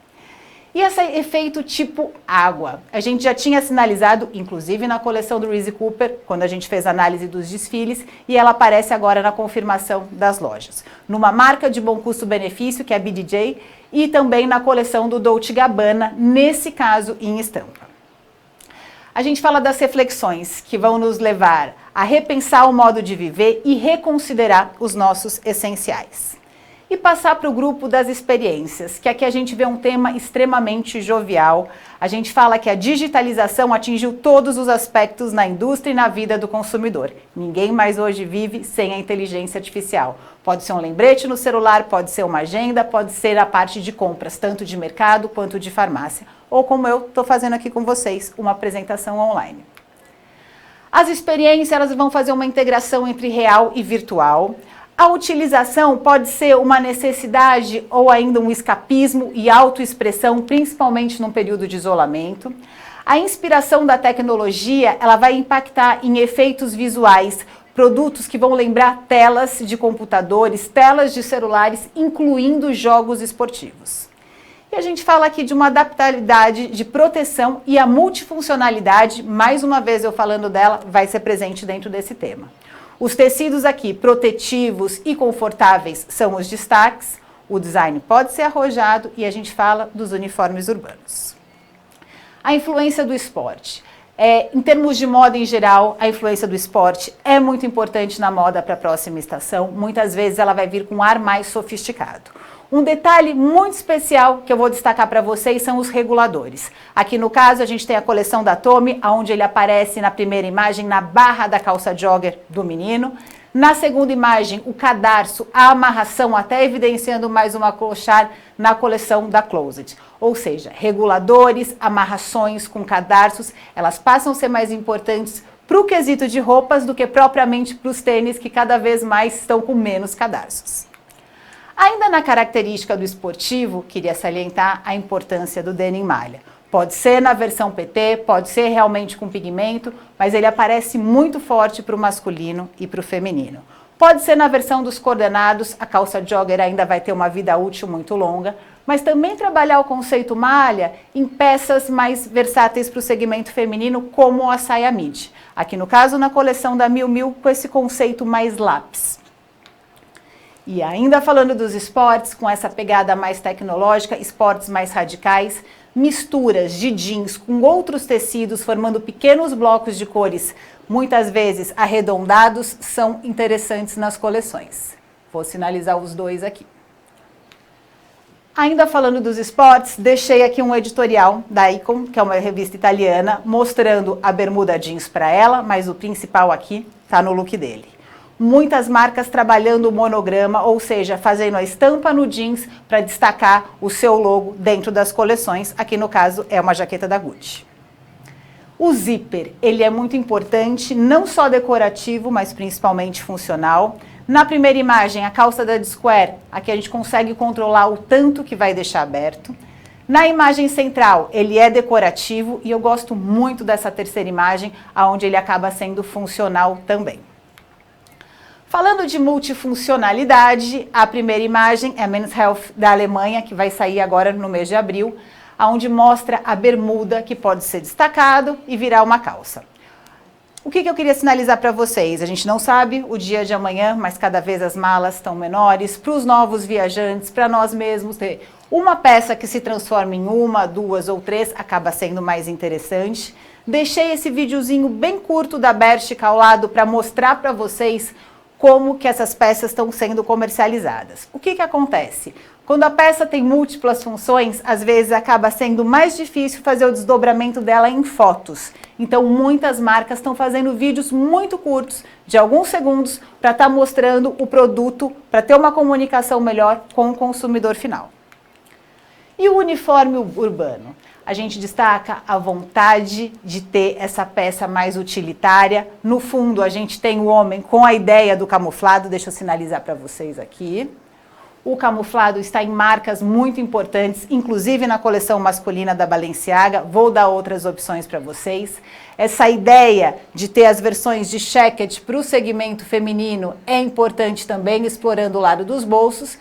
E esse efeito tipo água, a gente já tinha sinalizado, inclusive na coleção do Reese Cooper, quando a gente fez a análise dos desfiles, e ela aparece agora na confirmação das lojas. Numa marca de bom custo-benefício, que é a BDJ, e também na coleção do Dolce & Gabbana, nesse caso em estampa. A gente fala das reflexões que vão nos levar a repensar o modo de viver e reconsiderar os nossos essenciais. E passar para o grupo das experiências, que aqui a gente vê um tema extremamente jovial. A gente fala que a digitalização atingiu todos os aspectos na indústria e na vida do consumidor. Ninguém mais hoje vive sem a inteligência artificial. Pode ser um lembrete no celular, pode ser uma agenda, pode ser a parte de compras, tanto de mercado quanto de farmácia. Ou como eu estou fazendo aqui com vocês, uma apresentação online. As experiências elas vão fazer uma integração entre real e virtual. A utilização pode ser uma necessidade ou ainda um escapismo e autoexpressão, principalmente num período de isolamento. A inspiração da tecnologia, ela vai impactar em efeitos visuais, produtos que vão lembrar telas de computadores, telas de celulares, incluindo jogos esportivos. E a gente fala aqui de uma adaptabilidade de proteção e a multifuncionalidade, mais uma vez eu falando dela, vai ser presente dentro desse tema. Os tecidos aqui protetivos e confortáveis são os destaques, o design pode ser arrojado e a gente fala dos uniformes urbanos. A influência do esporte. Em termos de moda em geral, a influência do esporte é muito importante na moda para a próxima estação, muitas vezes ela vai vir com um ar mais sofisticado. Um detalhe muito especial que eu vou destacar para vocês são os reguladores. Aqui no caso a gente tem a coleção da Tommy, onde ele aparece na primeira imagem na barra da calça jogger do menino. Na segunda imagem, o cadarço, a amarração, até evidenciando mais uma clochard na coleção da Closet. Ou seja, reguladores, amarrações com cadarços, elas passam a ser mais importantes para o quesito de roupas do que propriamente para os tênis, que cada vez mais estão com menos cadarços. Ainda na característica do esportivo, queria salientar a importância do denim malha. Pode ser na versão PT, pode ser realmente com pigmento, mas ele aparece muito forte para o masculino e para o feminino. Pode ser na versão dos coordenados, a calça jogger ainda vai ter uma vida útil muito longa, mas também trabalhar o conceito malha em peças mais versáteis para o segmento feminino, como a saia midi. Aqui no caso, na coleção da Miu Miu, com esse conceito mais lápis. E ainda falando dos esportes, com essa pegada mais tecnológica, esportes mais radicais, misturas de jeans com outros tecidos, formando pequenos blocos de cores, muitas vezes arredondados, são interessantes nas coleções. Vou sinalizar os dois aqui. Ainda falando dos esportes, deixei aqui um editorial da Icon, que é uma revista italiana, mostrando a bermuda jeans para ela, mas o principal aqui está no look dele. Muitas marcas trabalhando o monograma, ou seja, fazendo a estampa no jeans para destacar o seu logo dentro das coleções. Aqui no caso é uma jaqueta da Gucci. O zíper, ele é muito importante, não só decorativo, mas principalmente funcional. Na primeira imagem, a calça da Square, aqui a gente consegue controlar o tanto que vai deixar aberto. Na imagem central, ele é decorativo e eu gosto muito dessa terceira imagem, onde ele acaba sendo funcional também. Falando de multifuncionalidade, a primeira imagem é a Men's Health da Alemanha, que vai sair agora no mês de abril, onde mostra a bermuda que pode ser destacado e virar uma calça. O que eu queria sinalizar para vocês? A gente não sabe o dia de amanhã, mas cada vez as malas estão menores. Para os novos viajantes, para nós mesmos, ter uma peça que se transforma em uma, duas ou três, acaba sendo mais interessante. Deixei esse videozinho bem curto da Bershka ao lado para mostrar para vocês como que essas peças estão sendo comercializadas. O que acontece? Quando a peça tem múltiplas funções, às vezes acaba sendo mais difícil fazer o desdobramento dela em fotos. Então, muitas marcas estão fazendo vídeos muito curtos, de alguns segundos, para estar mostrando o produto, para ter uma comunicação melhor com o consumidor final. E o uniforme urbano? A gente destaca a vontade de ter essa peça mais utilitária. No fundo, a gente tem o homem com a ideia do camuflado. Deixa eu sinalizar para vocês aqui. O camuflado está em marcas muito importantes, inclusive na coleção masculina da Balenciaga. Vou dar outras opções para vocês. Essa ideia de ter as versões de jacket para o segmento feminino é importante também, explorando o lado dos bolsos.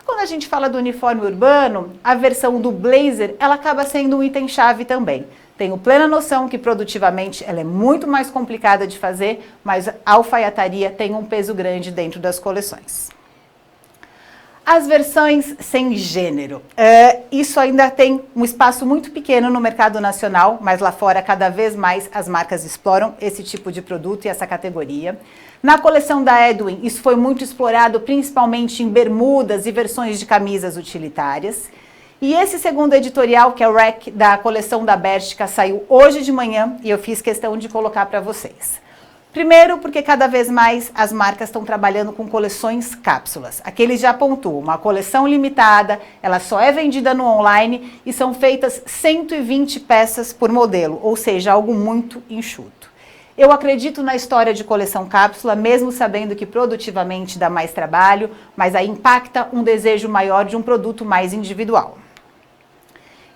Quando a gente fala do uniforme urbano, a versão do blazer, ela acaba sendo um item-chave também. Tenho plena noção que produtivamente ela é muito mais complicada de fazer, mas a alfaiataria tem um peso grande dentro das coleções. As versões sem gênero. Isso ainda tem um espaço muito pequeno no mercado nacional, mas lá fora cada vez mais as marcas exploram esse tipo de produto e essa categoria. Na coleção da Edwin, isso foi muito explorado principalmente em bermudas e versões de camisas utilitárias. E esse segundo editorial, que é o Rack da coleção da Bershka, saiu hoje de manhã e eu fiz questão de colocar para vocês. Primeiro, porque cada vez mais as marcas estão trabalhando com coleções cápsulas. Aqui eles já pontuam, uma coleção limitada, ela só é vendida no online e são feitas 120 peças por modelo, ou seja, algo muito enxuto. Eu acredito na história de coleção cápsula, mesmo sabendo que produtivamente dá mais trabalho, mas aí impacta um desejo maior de um produto mais individual.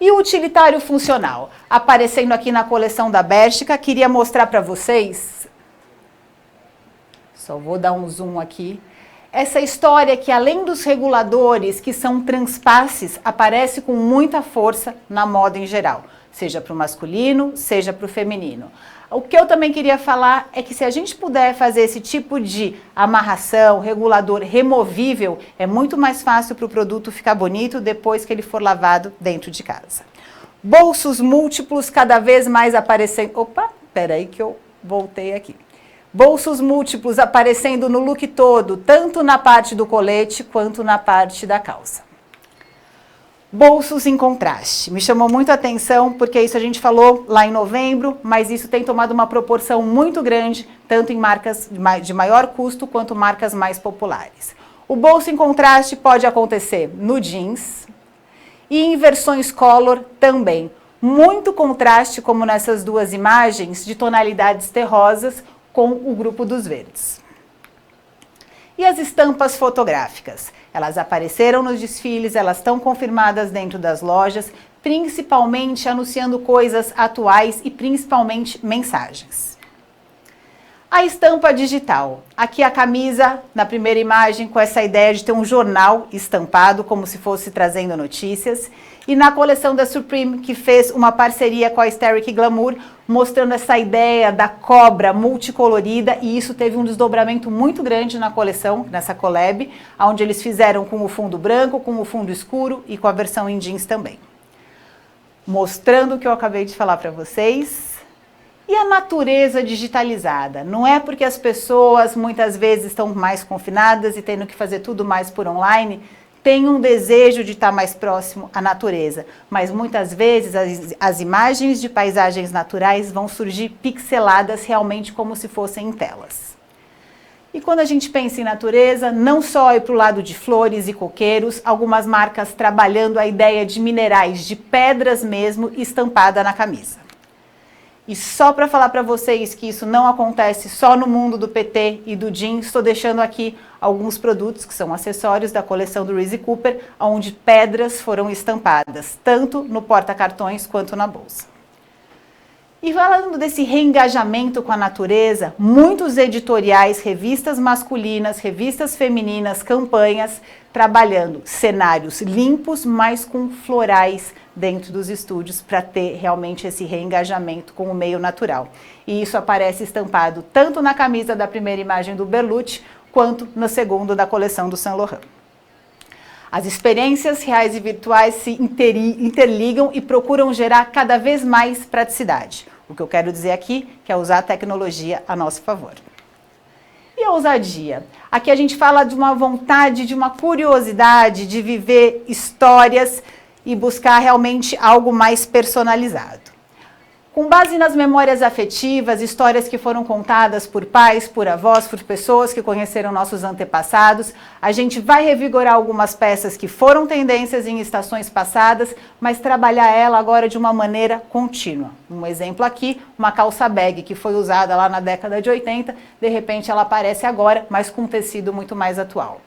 E o utilitário funcional, aparecendo aqui na coleção da Bershka, queria mostrar para vocês. Só vou dar um zoom aqui. Essa história que, além dos reguladores, que são transpasses, aparece com muita força na moda em geral, seja para o masculino, seja para o feminino. O que eu também queria falar é que se a gente puder fazer esse tipo de amarração, regulador removível, é muito mais fácil para o produto ficar bonito depois que ele for lavado dentro de casa. Bolsos múltiplos cada vez mais aparecendo. Opa, peraí que eu voltei aqui. Bolsos múltiplos aparecendo no look todo, tanto na parte do colete quanto na parte da calça. Bolsos em contraste. Me chamou muito a atenção porque isso a gente falou lá em novembro, mas isso tem tomado uma proporção muito grande, tanto em marcas de maior custo quanto marcas mais populares. O bolso em contraste pode acontecer no jeans e em versões color também. Muito contraste, como nessas duas imagens, de tonalidades terrosas, com o grupo dos verdes. E as estampas fotográficas? Elas apareceram nos desfiles, elas estão confirmadas dentro das lojas, principalmente anunciando coisas atuais e principalmente mensagens. A estampa digital. Aqui a camisa, na primeira imagem, com essa ideia de ter um jornal estampado, como se fosse trazendo notícias. E na coleção da Supreme, que fez uma parceria com a Aesthetic Glamour, mostrando essa ideia da cobra multicolorida, e isso teve um desdobramento muito grande na coleção, nessa collab, onde eles fizeram com o fundo branco, com o fundo escuro e com a versão em jeans também. Mostrando o que eu acabei de falar para vocês. E a natureza digitalizada? Não é porque as pessoas muitas vezes estão mais confinadas e tendo que fazer tudo mais por online, tem um desejo de estar mais próximo à natureza, mas muitas vezes as imagens de paisagens naturais vão surgir pixeladas realmente como se fossem em telas. E quando a gente pensa em natureza, não só ir para o lado de flores e coqueiros, algumas marcas trabalhando a ideia de minerais, de pedras mesmo, estampada na camisa. E só para falar para vocês que isso não acontece só no mundo do PT e do jeans, estou deixando aqui alguns produtos que são acessórios da coleção do Reese Cooper, onde pedras foram estampadas, tanto no porta-cartões quanto na bolsa. E falando desse reengajamento com a natureza, muitos editoriais, revistas masculinas, revistas femininas, campanhas, trabalhando cenários limpos, mas com florais dentro dos estúdios para ter realmente esse reengajamento com o meio natural. E isso aparece estampado tanto na camisa da primeira imagem do Berlucci, quanto no segundo da coleção do Saint Laurent. As experiências reais e virtuais se interligam e procuram gerar cada vez mais praticidade. O que eu quero dizer aqui que é usar a tecnologia a nosso favor. E a ousadia? Aqui a gente fala de uma vontade, de uma curiosidade de viver histórias e buscar realmente algo mais personalizado. Com base nas memórias afetivas, histórias que foram contadas por pais, por avós, por pessoas que conheceram nossos antepassados, a gente vai revigorar algumas peças que foram tendências em estações passadas, mas trabalhar ela agora de uma maneira contínua. Um exemplo aqui, uma calça bag que foi usada lá na década de 80, de repente ela aparece agora, mas com um tecido muito mais atual.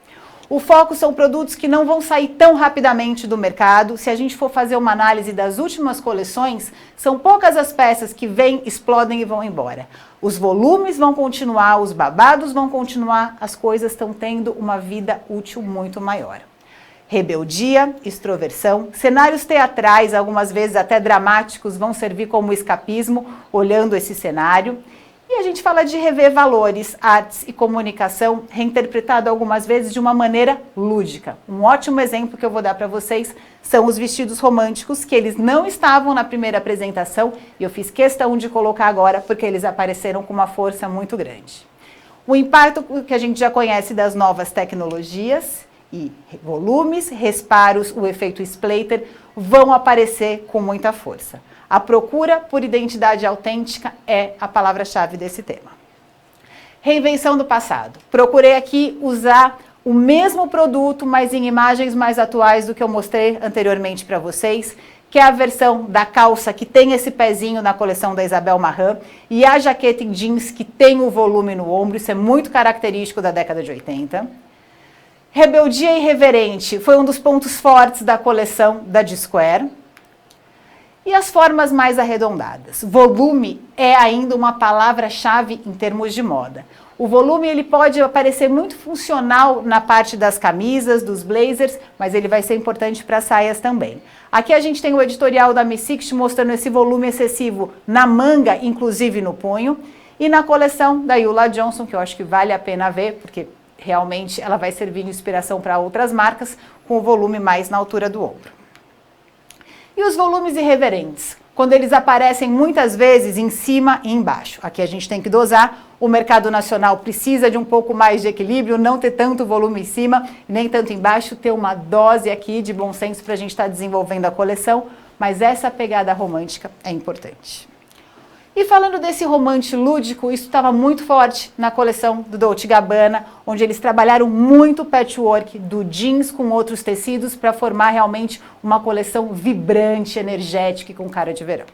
O foco são produtos que não vão sair tão rapidamente do mercado. Se a gente for fazer uma análise das últimas coleções, são poucas as peças que vêm, explodem e vão embora. Os volumes vão continuar, os babados vão continuar, as coisas estão tendo uma vida útil muito maior. Rebeldia, extroversão, cenários teatrais, algumas vezes até dramáticos, vão servir como escapismo, olhando esse cenário. E a gente fala de rever valores, artes e comunicação, reinterpretado algumas vezes de uma maneira lúdica. Um ótimo exemplo que eu vou dar para vocês são os vestidos românticos, que eles não estavam na primeira apresentação, e eu fiz questão de colocar agora, porque eles apareceram com uma força muito grande. O impacto que a gente já conhece das novas tecnologias e volumes, resparos, o efeito splatter, vão aparecer com muita força. A procura por identidade autêntica é a palavra-chave desse tema. Reinvenção do passado. Procurei aqui usar o mesmo produto, mas em imagens mais atuais do que eu mostrei anteriormente para vocês, que é a versão da calça que tem esse pezinho na coleção da Isabel Marant e a jaqueta em jeans que tem o volume no ombro, isso é muito característico da década de 80. Rebeldia irreverente foi um dos pontos fortes da coleção da Dsquare. E as formas mais arredondadas. Volume é ainda uma palavra-chave em termos de moda. O volume ele pode parecer muito funcional na parte das camisas, dos blazers, mas ele vai ser importante para saias também. Aqui a gente tem o editorial da Miss Sixty mostrando esse volume excessivo na manga, inclusive no punho, e na coleção da Ulla Johnson, que eu acho que vale a pena ver, porque realmente ela vai servir de inspiração para outras marcas, com o volume mais na altura do ombro. E os volumes irreverentes, quando eles aparecem muitas vezes em cima e embaixo. Aqui a gente tem que dosar, o mercado nacional precisa de um pouco mais de equilíbrio, não ter tanto volume em cima, nem tanto embaixo, ter uma dose aqui de bom senso para a gente estar desenvolvendo a coleção, mas essa pegada romântica é importante. E falando desse romance lúdico, isso estava muito forte na coleção do Dolce & Gabbana, onde eles trabalharam muito o patchwork do jeans com outros tecidos para formar realmente uma coleção vibrante, energética e com cara de verão.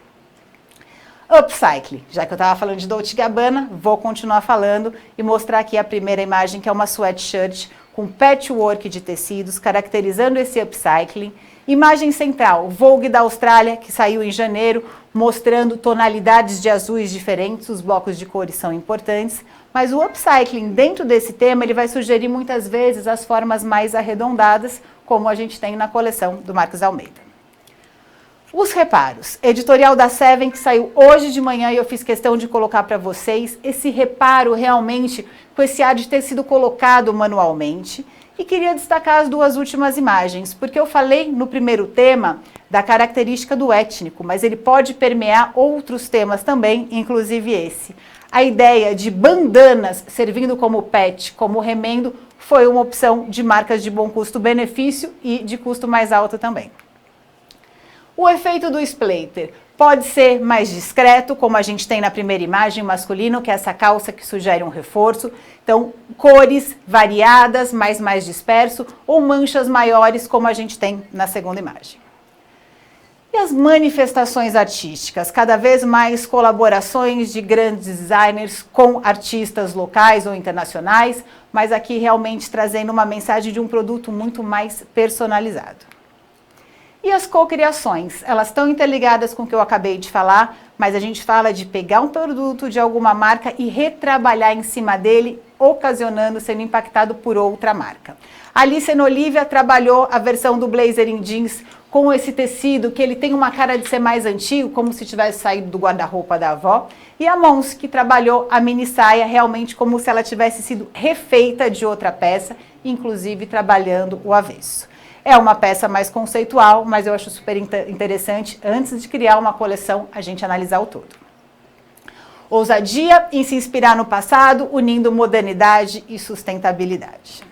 Upcycling, já que eu estava falando de Dolce & Gabbana, vou continuar falando e mostrar aqui a primeira imagem, que é uma sweatshirt com patchwork de tecidos, caracterizando esse upcycling. Imagem central, Vogue da Austrália, que saiu em janeiro, mostrando tonalidades de azuis diferentes, os blocos de cores são importantes, mas o upcycling dentro desse tema, ele vai sugerir muitas vezes as formas mais arredondadas, como a gente tem na coleção do Marcos Almeida. Os reparos, editorial da Seven, que saiu hoje de manhã e eu fiz questão de colocar para vocês, esse reparo realmente com esse ar de ter sido colocado manualmente. E queria destacar as duas últimas imagens, porque eu falei no primeiro tema da característica do étnico, mas ele pode permear outros temas também, inclusive esse. A ideia de bandanas servindo como patch, como remendo, foi uma opção de marcas de bom custo-benefício e de custo mais alto também. O efeito do splatter pode ser mais discreto, como a gente tem na primeira imagem masculino, que é essa calça que sugere um reforço. Então, cores variadas, mas mais disperso, ou manchas maiores, como a gente tem na segunda imagem. E as manifestações artísticas, cada vez mais colaborações de grandes designers com artistas locais ou internacionais, mas aqui realmente trazendo uma mensagem de um produto muito mais personalizado. E as cocriações, elas estão interligadas com o que eu acabei de falar, mas a gente fala de pegar um produto de alguma marca e retrabalhar em cima dele, ocasionando, sendo impactado por outra marca. A Alice Olivia trabalhou a versão do blazer em jeans com esse tecido que ele tem uma cara de ser mais antigo, como se tivesse saído do guarda-roupa da avó. E a Mons, que trabalhou a mini saia realmente como se ela tivesse sido refeita de outra peça, inclusive trabalhando o avesso. É uma peça mais conceitual, mas eu acho super interessante, antes de criar uma coleção, a gente analisar o todo. Ousadia em se inspirar no passado, unindo modernidade e sustentabilidade.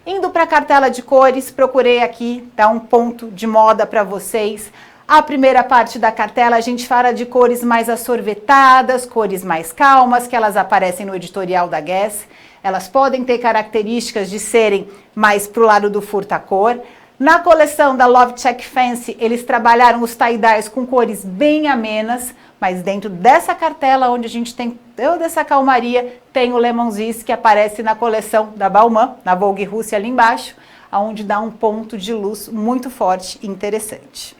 Indo para a cartela de cores, procurei aqui dar um ponto de moda para vocês. A primeira parte da cartela a gente fala de cores mais assorvetadas, cores mais calmas, que elas aparecem no editorial da Guess. Elas podem ter características de serem mais para o lado do furta-cor. Na coleção da Love Check Fancy, eles trabalharam os tie-dyes com cores bem amenas, mas dentro dessa cartela, onde a gente tem toda essa calmaria, tem o Lemonsis, que aparece na coleção da Balmain, na Vogue Rússia ali embaixo, onde dá um ponto de luz muito forte e interessante.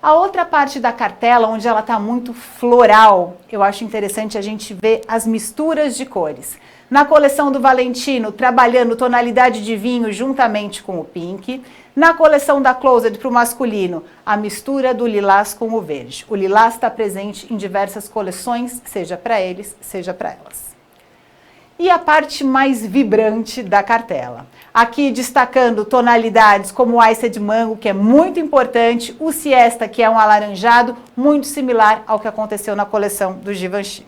A outra parte da cartela, onde ela está muito floral, eu acho interessante a gente ver as misturas de cores. Na coleção do Valentino, trabalhando tonalidade de vinho juntamente com o pink. Na coleção da Closet para o masculino, a mistura do lilás com o verde. O lilás está presente em diversas coleções, seja para eles, seja para elas. E a parte mais vibrante da cartela. Aqui destacando tonalidades como o Iced Mango, que é muito importante, o Siesta, que é um alaranjado, muito similar ao que aconteceu na coleção do Givenchy.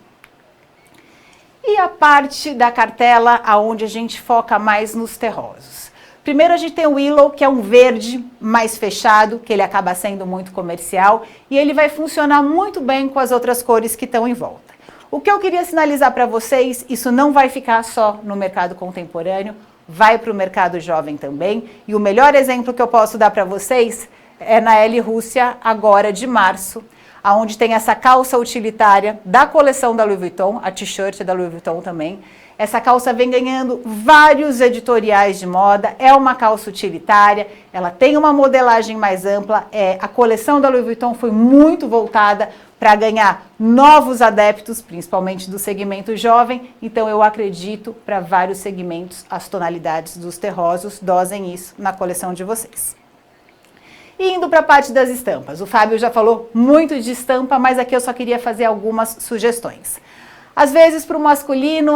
E a parte da cartela onde a gente foca mais nos terrosos. Primeiro a gente tem o Willow, que é um verde mais fechado, que ele acaba sendo muito comercial, e ele vai funcionar muito bem com as outras cores que estão em volta. O que eu queria sinalizar para vocês, isso não vai ficar só no mercado contemporâneo, vai para o mercado jovem também, e o melhor exemplo que eu posso dar para vocês é na L Rússia, agora de março, onde tem essa calça utilitária da coleção da Louis Vuitton, a t-shirt da Louis Vuitton também. Essa calça vem ganhando vários editoriais de moda, é uma calça utilitária, ela tem uma modelagem mais ampla, a coleção da Louis Vuitton foi muito voltada para ganhar novos adeptos, principalmente do segmento jovem, então eu acredito para vários segmentos as tonalidades dos terrosos, dosem isso na coleção de vocês. E indo para a parte das estampas, o Fábio já falou muito de estampa, mas aqui eu só queria fazer algumas sugestões. Às vezes para o masculino,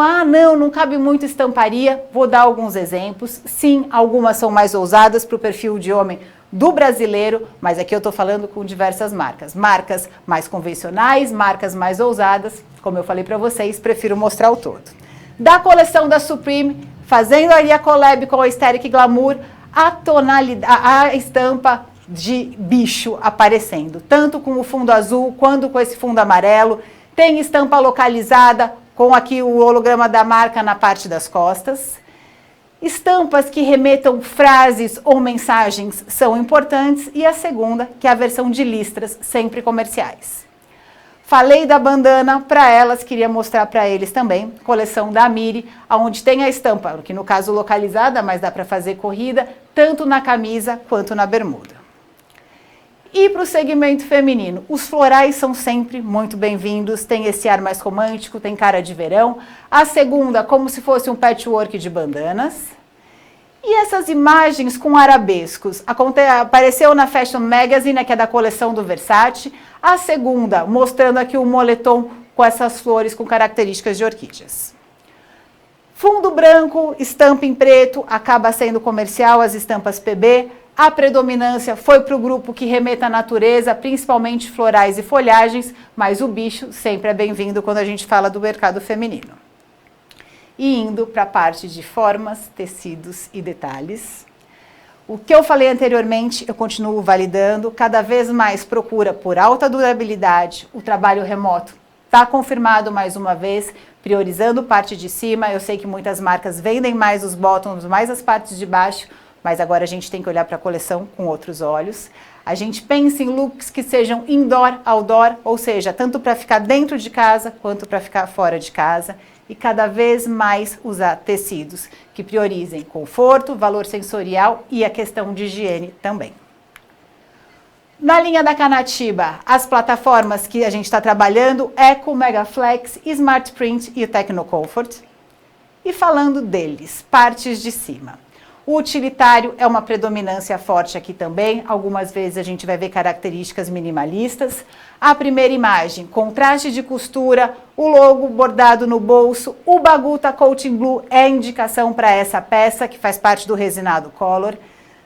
não cabe muito estamparia, vou dar alguns exemplos. Sim, algumas são mais ousadas para o perfil de homem do brasileiro, mas aqui eu estou falando com diversas marcas. Marcas mais convencionais, marcas mais ousadas, como eu falei para vocês, prefiro mostrar o todo. Da coleção da Supreme, fazendo aí a collab com a Aesthetic Glamour, a estampa de bicho aparecendo, tanto com o fundo azul quanto com esse fundo amarelo. Tem estampa localizada com aqui o holograma da marca na parte das costas. Estampas que remetam frases ou mensagens são importantes. E a segunda, que é a versão de listras, sempre comerciais. Falei da bandana para elas, queria mostrar para eles também, coleção da Amiri, onde tem a estampa, que no caso localizada, mas dá para fazer corrida, tanto na camisa quanto na bermuda. E para o segmento feminino, os florais são sempre muito bem-vindos, tem esse ar mais romântico, tem cara de verão. A segunda, como se fosse um patchwork de bandanas. E essas imagens com arabescos, apareceu na Fashion Magazine, que é da coleção do Versace. A segunda, mostrando aqui o moletom com essas flores com características de orquídeas. Fundo branco, estampa em preto, acaba sendo comercial, as estampas PB. A predominância foi para o grupo que remeta à natureza, principalmente florais e folhagens, mas o bicho sempre é bem-vindo quando a gente fala do mercado feminino. E indo para a parte de formas, tecidos e detalhes. O que eu falei anteriormente, eu continuo validando, cada vez mais procura por alta durabilidade, o trabalho remoto está confirmado mais uma vez, priorizando parte de cima. Eu sei que muitas marcas vendem mais os bottoms, mais as partes de baixo, mas agora a gente tem que olhar para a coleção com outros olhos. A gente pensa em looks que sejam indoor, outdoor, ou seja, tanto para ficar dentro de casa quanto para ficar fora de casa. E cada vez mais usar tecidos que priorizem conforto, valor sensorial e a questão de higiene também. Na linha da Canatiba, as plataformas que a gente está trabalhando é com o Megaflex, Smart Print e o Tecnocomfort. E falando deles, partes de cima. O utilitário é uma predominância forte aqui também, algumas vezes a gente vai ver características minimalistas. A primeira imagem, contraste de costura, o logo bordado no bolso, o Baguta Coating Blue é indicação para essa peça que faz parte do resinado Color.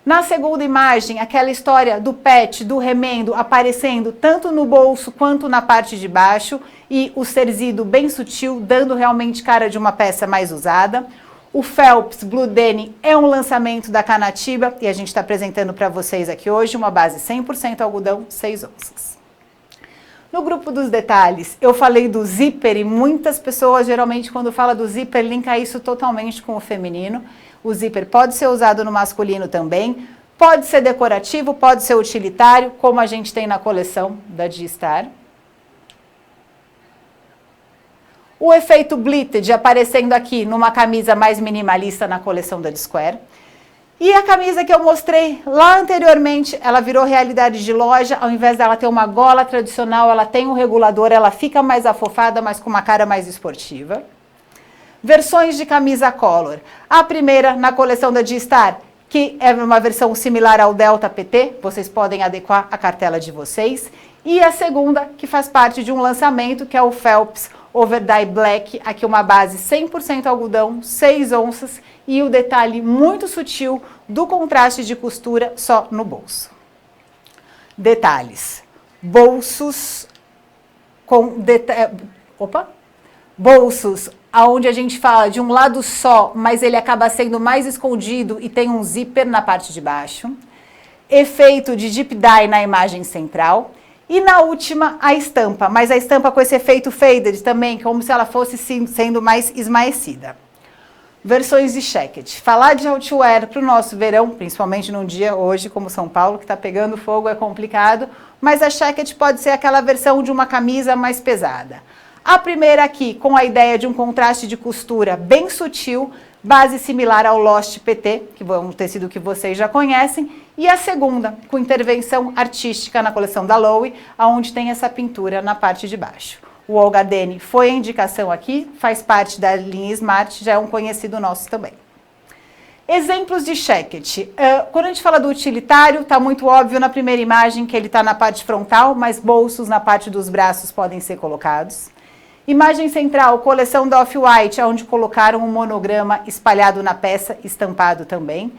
Na segunda imagem, aquela história do patch, do remendo aparecendo tanto no bolso quanto na parte de baixo e o cerzido bem sutil, dando realmente cara de uma peça mais usada. O Phelps Blue Denim é um lançamento da Canatiba e a gente está apresentando para vocês aqui hoje uma base 100% algodão, 6 onças. No grupo dos detalhes, eu falei do zíper e muitas pessoas geralmente quando fala do zíper linka isso totalmente com o feminino. O zíper pode ser usado no masculino também, pode ser decorativo, pode ser utilitário, como a gente tem na coleção da G-Star. O efeito Blitted aparecendo aqui numa camisa mais minimalista na coleção da Square. E a camisa que eu mostrei lá anteriormente, ela virou realidade de loja. Ao invés dela ter uma gola tradicional, ela tem um regulador, ela fica mais afofada, mas com uma cara mais esportiva. Versões de camisa color. A primeira na coleção da G-Star, que é uma versão similar ao Delta PT, vocês podem adequar a cartela de vocês. E a segunda, que faz parte de um lançamento, que é o Phelps Overdye Black, aqui uma base 100% algodão, 6 onças e o detalhe muito sutil do contraste de costura só no bolso. Detalhes. Bolsos com bolsos onde a gente fala de um lado só, mas ele acaba sendo mais escondido e tem um zíper na parte de baixo. Efeito de deep dye na imagem central. E na última, a estampa, mas a estampa com esse efeito faded também, como se ela fosse sendo mais esmaecida. Versões de jacket. Falar de outwear para o nosso verão, principalmente num dia hoje como São Paulo, que está pegando fogo, é complicado, mas a jacket pode ser aquela versão de uma camisa mais pesada. A primeira aqui, com a ideia de um contraste de costura bem sutil, base similar ao Lost PT, que é um tecido que vocês já conhecem, e a segunda, com intervenção artística na coleção da Loewe, onde tem essa pintura na parte de baixo. O Olga Denim foi a indicação aqui, faz parte da linha Smart, já é um conhecido nosso também. Exemplos de jacket. Quando a gente fala do utilitário, está muito óbvio na primeira imagem que ele está na parte frontal, mas bolsos na parte dos braços podem ser colocados. Imagem central, coleção da Off-White, onde colocaram um monograma espalhado na peça, estampado também.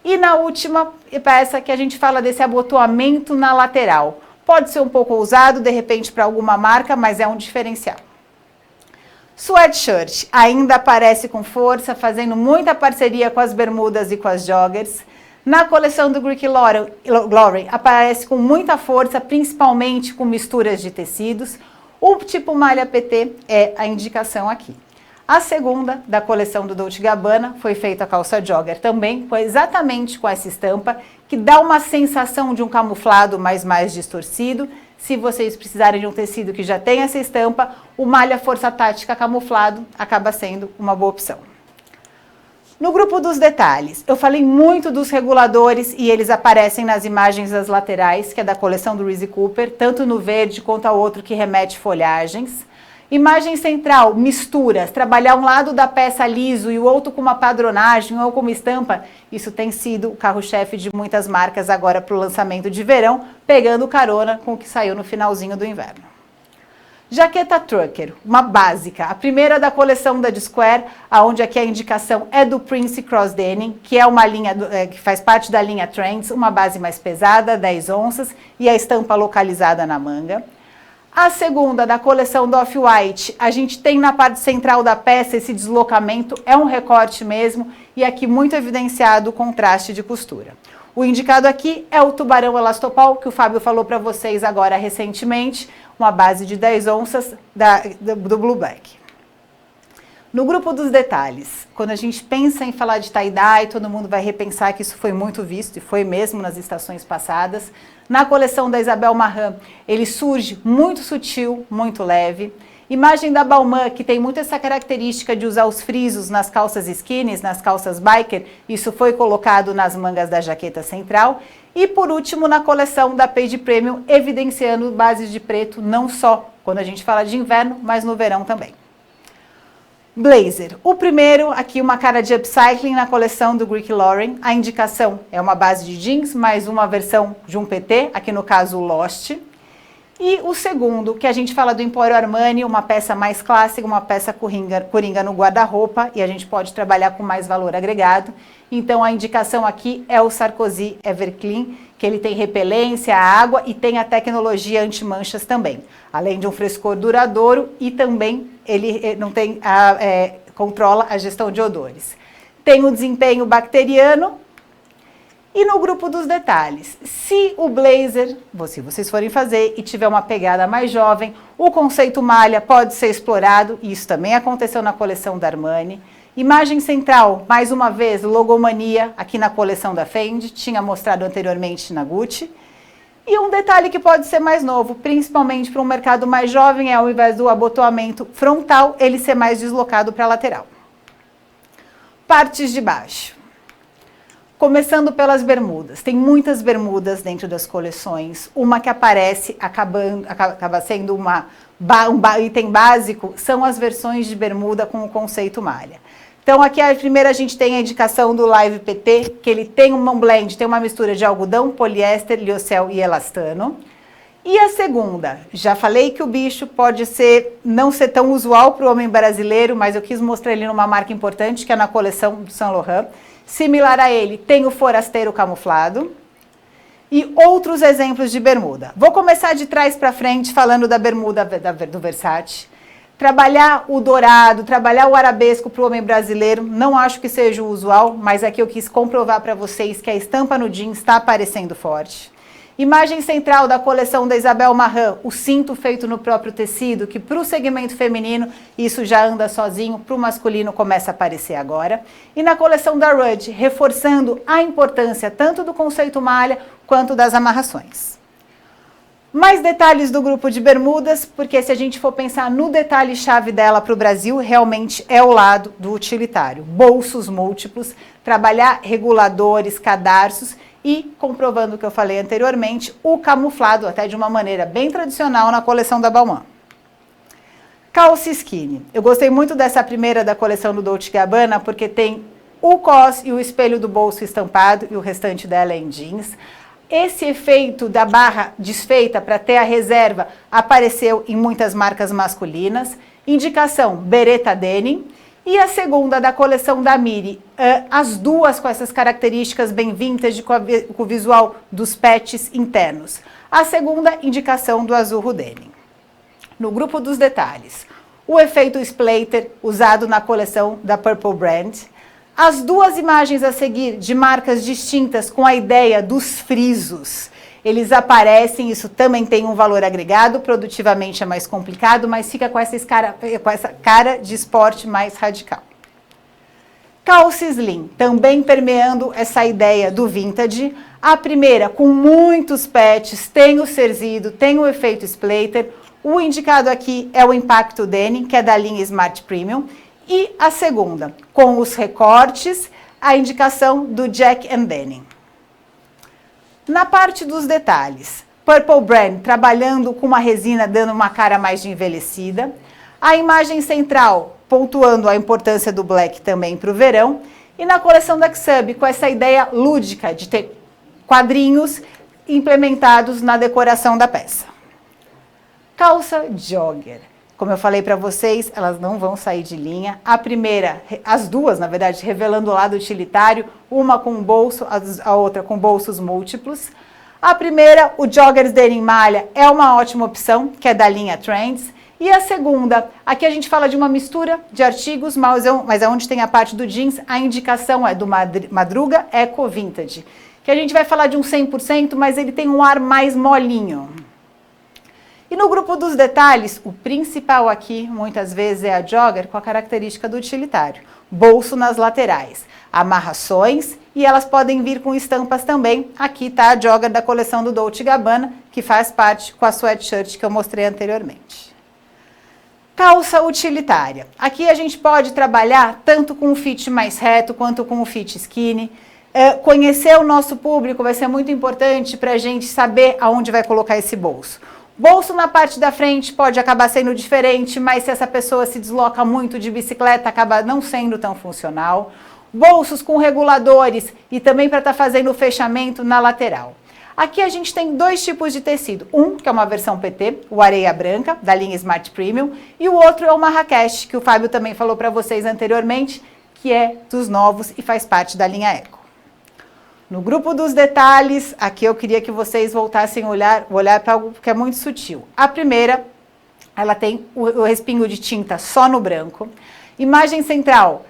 E na última peça que a gente fala desse abotoamento na lateral. Pode ser um pouco ousado, de repente, para alguma marca, mas é um diferencial. Sweatshirt ainda aparece com força, fazendo muita parceria com as bermudas e com as joggers. Na coleção do Greek Glory aparece com muita força, principalmente com misturas de tecidos. O tipo malha PT é a indicação aqui. A segunda, da coleção do Dolce & Gabbana, foi feita a calça jogger também, exatamente com essa estampa, que dá uma sensação de um camuflado, mas mais distorcido. Se vocês precisarem de um tecido que já tem essa estampa, o malha força tática camuflado acaba sendo uma boa opção. No grupo dos detalhes, eu falei muito dos reguladores e eles aparecem nas imagens das laterais, que é da coleção do Reese Cooper, tanto no verde quanto ao outro que remete folhagens. Imagem central, misturas, trabalhar um lado da peça liso e o outro com uma padronagem ou com uma estampa, isso tem sido o carro-chefe de muitas marcas agora para o lançamento de verão, pegando carona com o que saiu no finalzinho do inverno. Jaqueta trucker, uma básica, a primeira da coleção da Square, onde aqui a indicação é do Prince Cross Denim, que é uma linha que faz parte da linha Trends, uma base mais pesada, 10 onças, e a estampa localizada na manga. A segunda, da coleção do Off-White, a gente tem na parte central da peça esse deslocamento, é um recorte mesmo, e aqui muito evidenciado o contraste de costura. O indicado aqui é o tubarão elastopol, que o Fábio falou para vocês agora recentemente, uma base de 10 onças do Blue Black. No grupo dos detalhes, quando a gente pensa em falar de tie-dye, todo mundo vai repensar que isso foi muito visto, e foi mesmo nas estações passadas. Na coleção da Isabel Marant, ele surge muito sutil, muito leve. Imagem da Balmain, que tem muito essa característica de usar os frisos nas calças skinnies, nas calças biker, isso foi colocado nas mangas da jaqueta central. E por último, na coleção da Page Premium, evidenciando bases de preto, não só quando a gente fala de inverno, mas no verão também. Blazer. O primeiro, aqui uma cara de upcycling na coleção do Greek Lauren. A indicação é uma base de jeans, mais uma versão de um PT, aqui no caso o Lost. E o segundo, que a gente fala do Emporio Armani, uma peça mais clássica, uma peça coringa no guarda-roupa, e a gente pode trabalhar com mais valor agregado. Então a indicação aqui é o Sarkozy Everclean, que ele tem repelência à água e tem a tecnologia anti-manchas também. Além de um frescor duradouro e também ele não tem controla a gestão de odores. Tem o desempenho bacteriano. E no grupo dos detalhes, se o blazer, se vocês forem fazer e tiver uma pegada mais jovem, o conceito malha pode ser explorado, e isso também aconteceu na coleção da Armani. Imagem central, mais uma vez, logomania, aqui na coleção da Fendi, tinha mostrado anteriormente na Gucci. E um detalhe que pode ser mais novo, principalmente para um mercado mais jovem, é ao invés do abotoamento frontal, ele ser mais deslocado para a lateral. Partes de baixo. Começando pelas bermudas. Tem muitas bermudas dentro das coleções. Uma que aparece, acaba sendo um item básico, são as versões de bermuda com o conceito malha. Então aqui a primeira a gente tem a indicação do Live PT, que ele tem um blend, tem uma mistura de algodão, poliéster, lyocell e elastano. E a segunda, já falei que o bicho pode não ser tão usual para o homem brasileiro, mas eu quis mostrar ele numa marca importante, que é na coleção do Saint Laurent. Similar a ele, tem o forasteiro camuflado e outros exemplos de bermuda. Vou começar de trás para frente falando da bermuda do Versace. Trabalhar o dourado, trabalhar o arabesco para o homem brasileiro, não acho que seja o usual, mas aqui eu quis comprovar para vocês que a estampa no jeans está aparecendo forte. Imagem central da coleção da Isabel Marant, o cinto feito no próprio tecido, que para o segmento feminino isso já anda sozinho, para o masculino começa a aparecer agora. E na coleção da Rudd, reforçando a importância tanto do conceito malha quanto das amarrações. Mais detalhes do grupo de bermudas, porque se a gente for pensar no detalhe-chave dela para o Brasil, realmente é o lado do utilitário. Bolsos múltiplos, trabalhar reguladores, cadarços e, comprovando o que eu falei anteriormente, o camuflado, até de uma maneira bem tradicional, na coleção da Balmain. Calça skinny. Eu gostei muito dessa primeira da coleção do Dolce & Gabbana, porque tem o cos e o espelho do bolso estampado, e o restante dela é em jeans. Esse efeito da barra desfeita para ter a reserva apareceu em muitas marcas masculinas. Indicação, bereta denim. E a segunda da coleção da Miri, as duas com essas características bem vintage, com o visual dos patches internos. A segunda, indicação do azul denim. No grupo dos detalhes, o efeito splatter usado na coleção da Purple Brand. As duas imagens a seguir de marcas distintas com a ideia dos frisos. Eles aparecem, isso também tem um valor agregado, produtivamente é mais complicado, mas fica com essa cara de esporte mais radical. Calça slim, também permeando essa ideia do vintage. A primeira, com muitos patches, tem o cerzido, tem o efeito splatter. O indicado aqui é o Impacto Denim, que é da linha Smart Premium. E a segunda, com os recortes, a indicação do Jack & Denim. Na parte dos detalhes, Purple Brand trabalhando com uma resina, dando uma cara mais de envelhecida. A imagem central, pontuando a importância do black também para o verão. E na coleção da Xub, com essa ideia lúdica de ter quadrinhos implementados na decoração da peça. Calça jogger. Como eu falei para vocês, elas não vão sair de linha. A primeira, as duas, na verdade, revelando o lado utilitário, uma com bolso, a outra com bolsos múltiplos. A primeira, o Joggers Denim Malha, é uma ótima opção, que é da linha Trends. E a segunda, aqui a gente fala de uma mistura de artigos, mas é onde tem a parte do jeans, a indicação é do Madruga Eco Vintage, que a gente vai falar de um 100%, mas ele tem um ar mais molinho. E no grupo dos detalhes, o principal aqui, muitas vezes, é a jogger com a característica do utilitário. Bolso nas laterais, amarrações, e elas podem vir com estampas também. Aqui está a jogger da coleção do Dolce & Gabbana, que faz parte com a sweatshirt que eu mostrei anteriormente. Calça utilitária. Aqui a gente pode trabalhar tanto com o fit mais reto, quanto com o fit skinny. Conhecer o nosso público vai ser muito importante para a gente saber aonde vai colocar esse bolso. Bolso na parte da frente pode acabar sendo diferente, mas se essa pessoa se desloca muito de bicicleta, acaba não sendo tão funcional. Bolsos com reguladores e também para estar fazendo o fechamento na lateral. Aqui a gente tem dois tipos de tecido. Um, que é uma versão PT, o areia branca, da linha Smart Premium, e o outro é o Marrakech, que o Fábio também falou para vocês anteriormente, que é dos novos e faz parte da linha Eco. No grupo dos detalhes, aqui eu queria que vocês voltassem a olhar para algo que é muito sutil. A primeira, ela tem o respingo de tinta só no branco. Imagem central,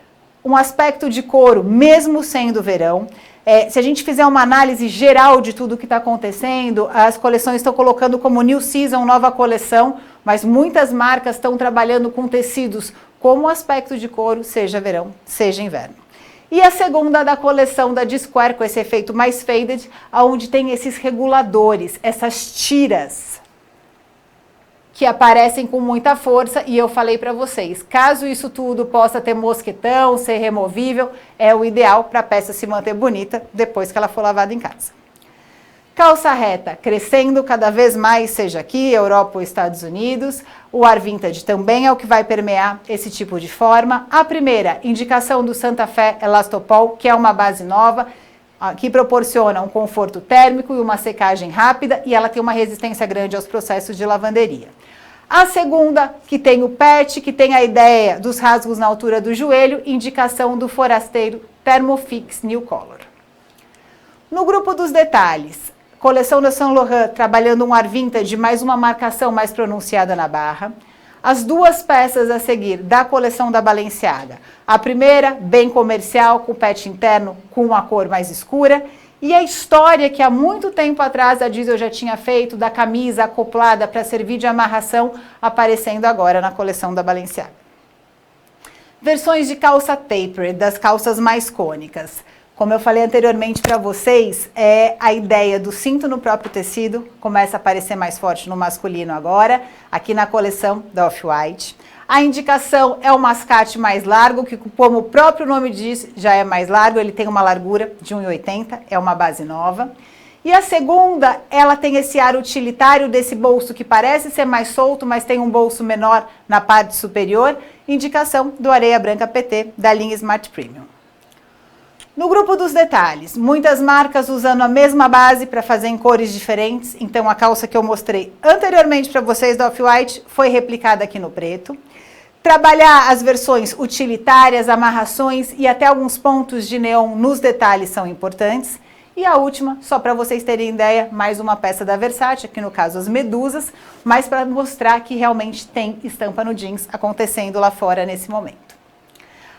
um aspecto de couro, mesmo sendo verão. Se a gente fizer uma análise geral de tudo que está acontecendo, as coleções estão colocando como New Season, nova coleção, mas muitas marcas estão trabalhando com tecidos como aspecto de couro, seja verão, seja inverno. E a segunda da coleção da D-Square, com esse efeito mais faded, onde tem esses reguladores, essas tiras, que aparecem com muita força, e eu falei para vocês, caso isso tudo possa ter mosquetão, ser removível, é o ideal para a peça se manter bonita depois que ela for lavada em casa. Calça reta, crescendo cada vez mais, seja aqui, Europa ou Estados Unidos. O ar vintage também é o que vai permear esse tipo de forma. A primeira, indicação do Santa Fe Elastopol, que é uma base nova, que proporciona um conforto térmico e uma secagem rápida, e ela tem uma resistência grande aos processos de lavanderia. A segunda, que tem o patch, que tem a ideia dos rasgos na altura do joelho, indicação do Forasteiro Thermofix New Color. No grupo dos detalhes, coleção da Saint Laurent trabalhando um ar vintage, mais uma marcação mais pronunciada na barra. As duas peças a seguir da coleção da Balenciaga. A primeira, bem comercial, com patch interno, com uma cor mais escura. E a história que há muito tempo atrás a Diesel já tinha feito, da camisa acoplada para servir de amarração, aparecendo agora na coleção da Balenciaga. Versões de calça tapered, das calças mais cônicas. Como eu falei anteriormente para vocês, a ideia do cinto no próprio tecido começa a aparecer mais forte no masculino agora, aqui na coleção da Off-White. A indicação é o mascate mais largo, que como o próprio nome diz, já é mais largo, ele tem uma largura de 1,80, é uma base nova. E a segunda, ela tem esse ar utilitário desse bolso que parece ser mais solto, mas tem um bolso menor na parte superior, indicação do areia branca PT da linha Smart Premium. No grupo dos detalhes, muitas marcas usando a mesma base para fazer em cores diferentes, então a calça que eu mostrei anteriormente para vocês da Off-White foi replicada aqui no preto. Trabalhar as versões utilitárias, amarrações e até alguns pontos de neon nos detalhes são importantes. E a última, só para vocês terem ideia, mais uma peça da Versace, aqui no caso as medusas, mas para mostrar que realmente tem estampa no jeans acontecendo lá fora nesse momento.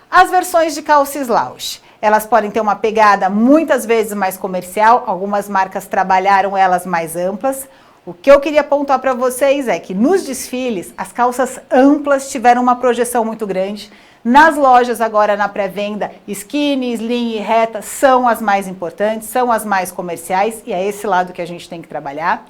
As versões de calça slouch. Elas podem ter uma pegada muitas vezes mais comercial, algumas marcas trabalharam elas mais amplas. O que eu queria pontuar para vocês é que nos desfiles, as calças amplas tiveram uma projeção muito grande. Nas lojas agora na pré-venda, skinny, slim e reta são as mais importantes, são as mais comerciais e é esse lado que a gente tem que trabalhar.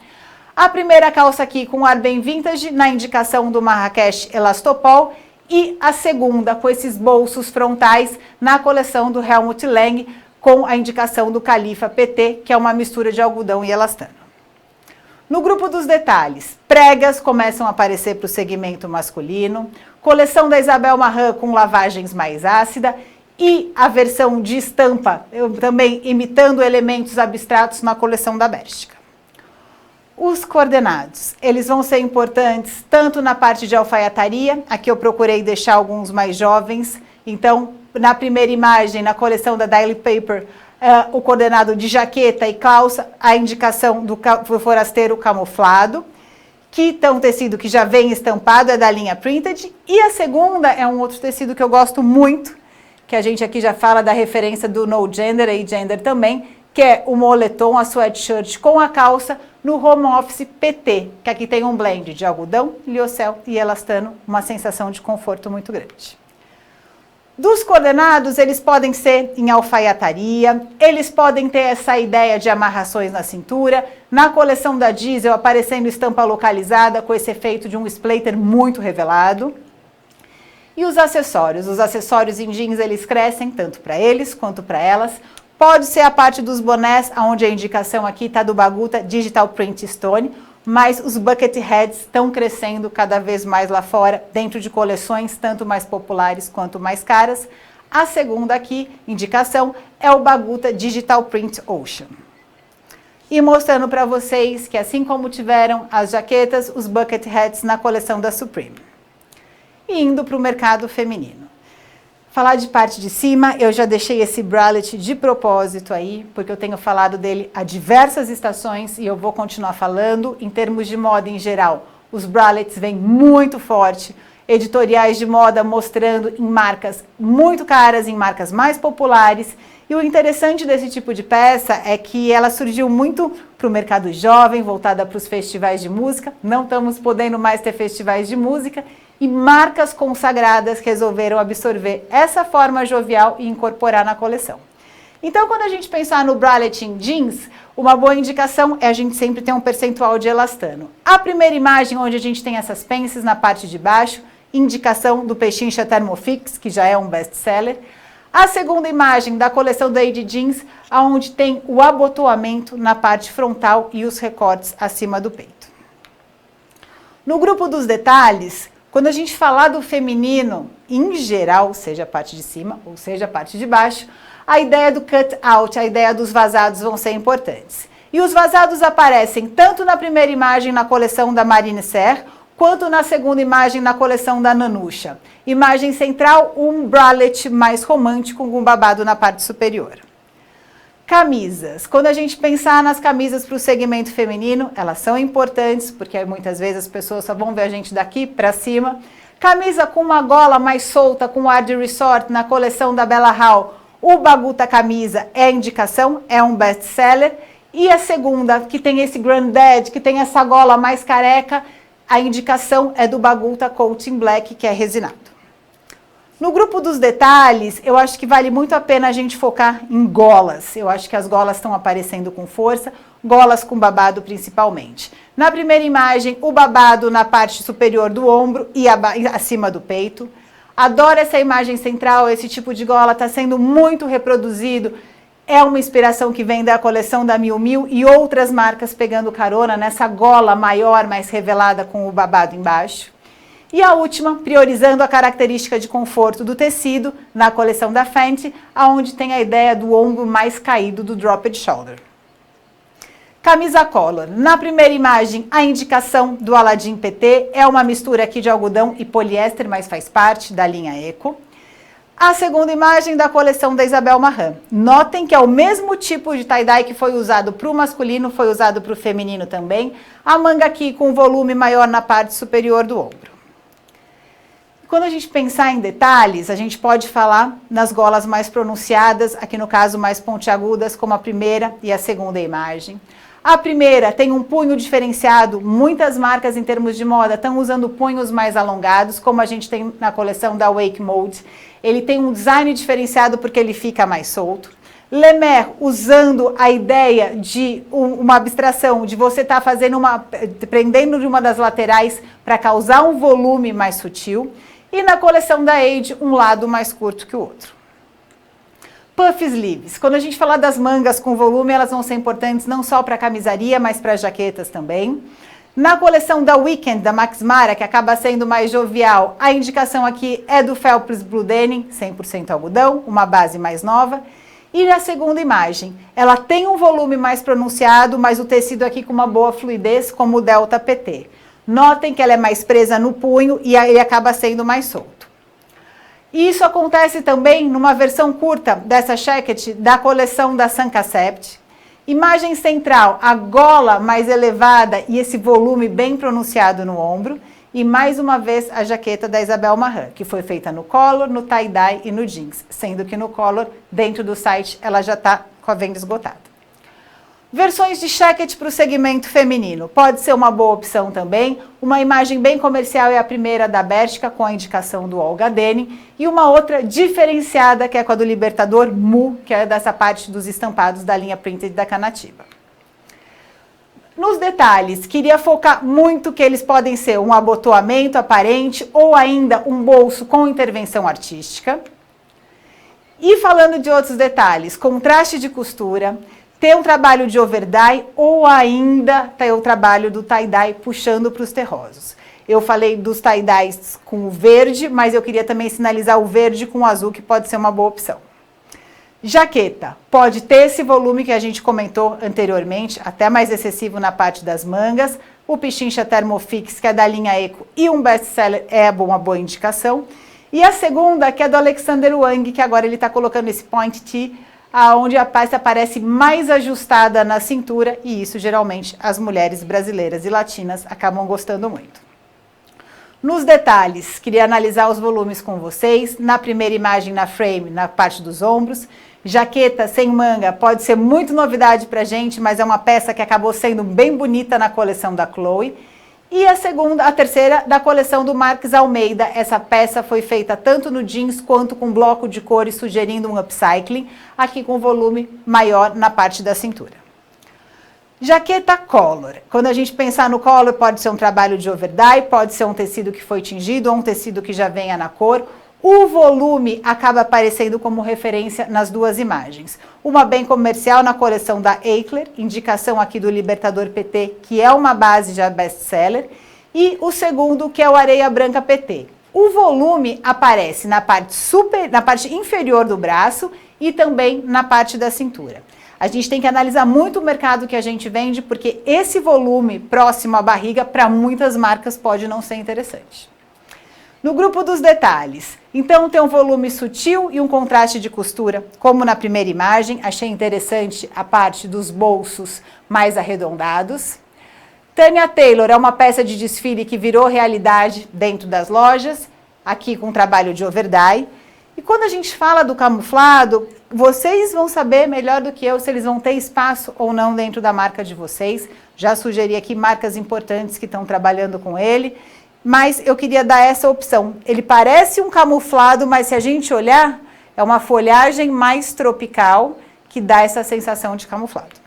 A primeira calça aqui com ar bem vintage, na indicação do Marrakech Elastopol. E a segunda, com esses bolsos frontais, na coleção do Helmut Lang, com a indicação do Califa PT, que é uma mistura de algodão e elastano. No grupo dos detalhes, pregas começam a aparecer para o segmento masculino, coleção da Isabel Marant com lavagens mais ácida e a versão de estampa, também imitando elementos abstratos na coleção da Bershka. Os coordenados, eles vão ser importantes tanto na parte de alfaiataria, aqui eu procurei deixar alguns mais jovens, então na primeira imagem, na coleção da Daily Paper, o coordenado de jaqueta e calça, a indicação do forasteiro camuflado, que é um tecido que já vem estampado, é da linha Printed, e a segunda é um outro tecido que eu gosto muito, que a gente aqui já fala da referência do No Gender e Gender também, que é o moletom, a sweatshirt com a calça, no home office PT, que aqui tem um blend de algodão, lyocell e elastano, uma sensação de conforto muito grande. Dos coordenados, eles podem ser em alfaiataria, eles podem ter essa ideia de amarrações na cintura, na coleção da Diesel aparecendo estampa localizada com esse efeito de um splater muito revelado. E os acessórios em jeans, eles crescem tanto para eles quanto para elas. Pode ser a parte dos bonés, onde a indicação aqui está do Baguta Digital Print Stone, mas os bucket heads estão crescendo cada vez mais lá fora, dentro de coleções tanto mais populares quanto mais caras. A segunda aqui, indicação, é o Baguta Digital Print Ocean. E mostrando para vocês que assim como tiveram as jaquetas, os bucket hats na coleção da Supreme. E indo para o mercado feminino. Falar de parte de cima, eu já deixei esse bralette de propósito aí, porque eu tenho falado dele há diversas estações e eu vou continuar falando. Em termos de moda em geral, os bralettes vêm muito forte. Editoriais de moda mostrando em marcas muito caras, em marcas mais populares. E o interessante desse tipo de peça é que ela surgiu muito para o mercado jovem, voltada para os festivais de música. Não estamos podendo mais ter festivais de música. E marcas consagradas resolveram absorver essa forma jovial e incorporar na coleção. Então, quando a gente pensar no bralette em jeans, uma boa indicação é a gente sempre ter um percentual de elastano. A primeira imagem, onde a gente tem essas pences na parte de baixo, indicação do Pechincha Thermofix, que já é um best-seller. A segunda imagem da coleção da AD Jeans, onde tem o abotoamento na parte frontal e os recortes acima do peito. No grupo dos detalhes, quando a gente falar do feminino, em geral, seja a parte de cima ou seja a parte de baixo, a ideia do cut-out, a ideia dos vazados vão ser importantes. E os vazados aparecem tanto na primeira imagem na coleção da Marine Serre, quanto na segunda imagem na coleção da Nanusha. Imagem central, um bralette mais romântico com um babado na parte superior. Camisas. Quando a gente pensar nas camisas para o segmento feminino, elas são importantes, porque muitas vezes as pessoas só vão ver a gente daqui para cima. Camisa com uma gola mais solta, com ar de resort, na coleção da Bella Hall, o Baguta Camisa é indicação, é um best-seller. E a segunda, que tem esse granddad, que tem essa gola mais careca, a indicação é do Baguta Coating Black, que é resinado. No grupo dos detalhes, eu acho que vale muito a pena a gente focar em golas. Eu acho que as golas estão aparecendo com força, golas com babado principalmente. Na primeira imagem, o babado na parte superior do ombro e acima do peito. Adoro essa imagem central, esse tipo de gola está sendo muito reproduzido. É uma inspiração que vem da coleção da Miu Miu e outras marcas pegando carona nessa gola maior, mais revelada com o babado embaixo. E a última, priorizando a característica de conforto do tecido, na coleção da Fenty, onde tem a ideia do ombro mais caído do dropped shoulder. Camisa collar. Na primeira imagem, a indicação do Aladdin PT é uma mistura aqui de algodão e poliéster, mas faz parte da linha Eco. A segunda imagem da coleção da Isabel Marant. Notem que é o mesmo tipo de tie-dye que foi usado para o masculino, foi usado para o feminino também. A manga aqui com volume maior na parte superior do ombro. Quando a gente pensar em detalhes, a gente pode falar nas golas mais pronunciadas, aqui no caso mais pontiagudas, como a primeira e a segunda imagem. A primeira tem um punho diferenciado, muitas marcas em termos de moda estão usando punhos mais alongados, como a gente tem na coleção da Wake Mode. Ele tem um design diferenciado porque ele fica mais solto. Le Mer usando a ideia de uma abstração, de você estar fazendo prendendo de uma das laterais para causar um volume mais sutil. E na coleção da Age, um lado mais curto que o outro. Puff sleeves. Quando a gente falar das mangas com volume, elas vão ser importantes não só para a camisaria, mas para as jaquetas também. Na coleção da Weekend, da Max Mara, que acaba sendo mais jovial, a indicação aqui é do Felps Blue Denim, 100% algodão, uma base mais nova. E na segunda imagem, ela tem um volume mais pronunciado, mas o tecido aqui com uma boa fluidez, como o Delta PT. Notem que ela é mais presa no punho e ele acaba sendo mais solto. E isso acontece também numa versão curta dessa jacket da coleção da Sancacept. Imagem central, a gola mais elevada e esse volume bem pronunciado no ombro. E mais uma vez a jaqueta da Isabel Marant, que foi feita no collar, no tie-dye e no jeans. Sendo que no collar, dentro do site, ela já está com a venda esgotada. Versões de jacket para o segmento feminino. Pode ser uma boa opção também. Uma imagem bem comercial é a primeira da Bershka, com a indicação do Olga Denim. E uma outra diferenciada, que é com a do Libertador Mu, que é dessa parte dos estampados da linha Printed da Canatiba. Nos detalhes, queria focar muito que eles podem ser um abotoamento aparente ou ainda um bolso com intervenção artística. E falando de outros detalhes, contraste de costura, ter um trabalho de overdye ou ainda ter o trabalho do tie-dye puxando para os terrosos. Eu falei dos tie-dyes com o verde, mas eu queria também sinalizar o verde com o azul, que pode ser uma boa opção. Jaqueta, pode ter esse volume que a gente comentou anteriormente, até mais excessivo na parte das mangas. O Pichincha Thermofix, que é da linha Eco, e um best-seller é uma boa indicação. E a segunda, que é do Alexander Wang, que agora ele está colocando esse point tee, onde a peça aparece mais ajustada na cintura, e isso geralmente as mulheres brasileiras e latinas acabam gostando muito. Nos detalhes, queria analisar os volumes com vocês. Na primeira imagem, na frame, na parte dos ombros. Jaqueta sem manga pode ser muito novidade pra gente, mas é uma peça que acabou sendo bem bonita na coleção da Chloe. E a terceira, da coleção do Marques Almeida. Essa peça foi feita tanto no jeans quanto com bloco de cores, sugerindo um upcycling, aqui com volume maior na parte da cintura. Jaqueta color. Quando a gente pensar no color, pode ser um trabalho de overdye, pode ser um tecido que foi tingido ou um tecido que já venha na cor. O volume acaba aparecendo como referência nas duas imagens. Uma bem comercial na coleção da Eichler, indicação aqui do Libertador PT, que é uma base já best-seller, e o segundo, que é o Areia Branca PT. O volume aparece na parte inferior do braço e também na parte da cintura. A gente tem que analisar muito o mercado que a gente vende, porque esse volume próximo à barriga, para muitas marcas, pode não ser interessante. No grupo dos detalhes, então tem um volume sutil e um contraste de costura, como na primeira imagem. Achei interessante a parte dos bolsos mais arredondados. Tanya Taylor é uma peça de desfile que virou realidade dentro das lojas, aqui com trabalho de overdye. E quando a gente fala do camuflado, vocês vão saber melhor do que eu se eles vão ter espaço ou não dentro da marca de vocês. Já sugeri aqui marcas importantes que estão trabalhando com ele. Mas eu queria dar essa opção. Ele parece um camuflado, mas se a gente olhar, é uma folhagem mais tropical que dá essa sensação de camuflado.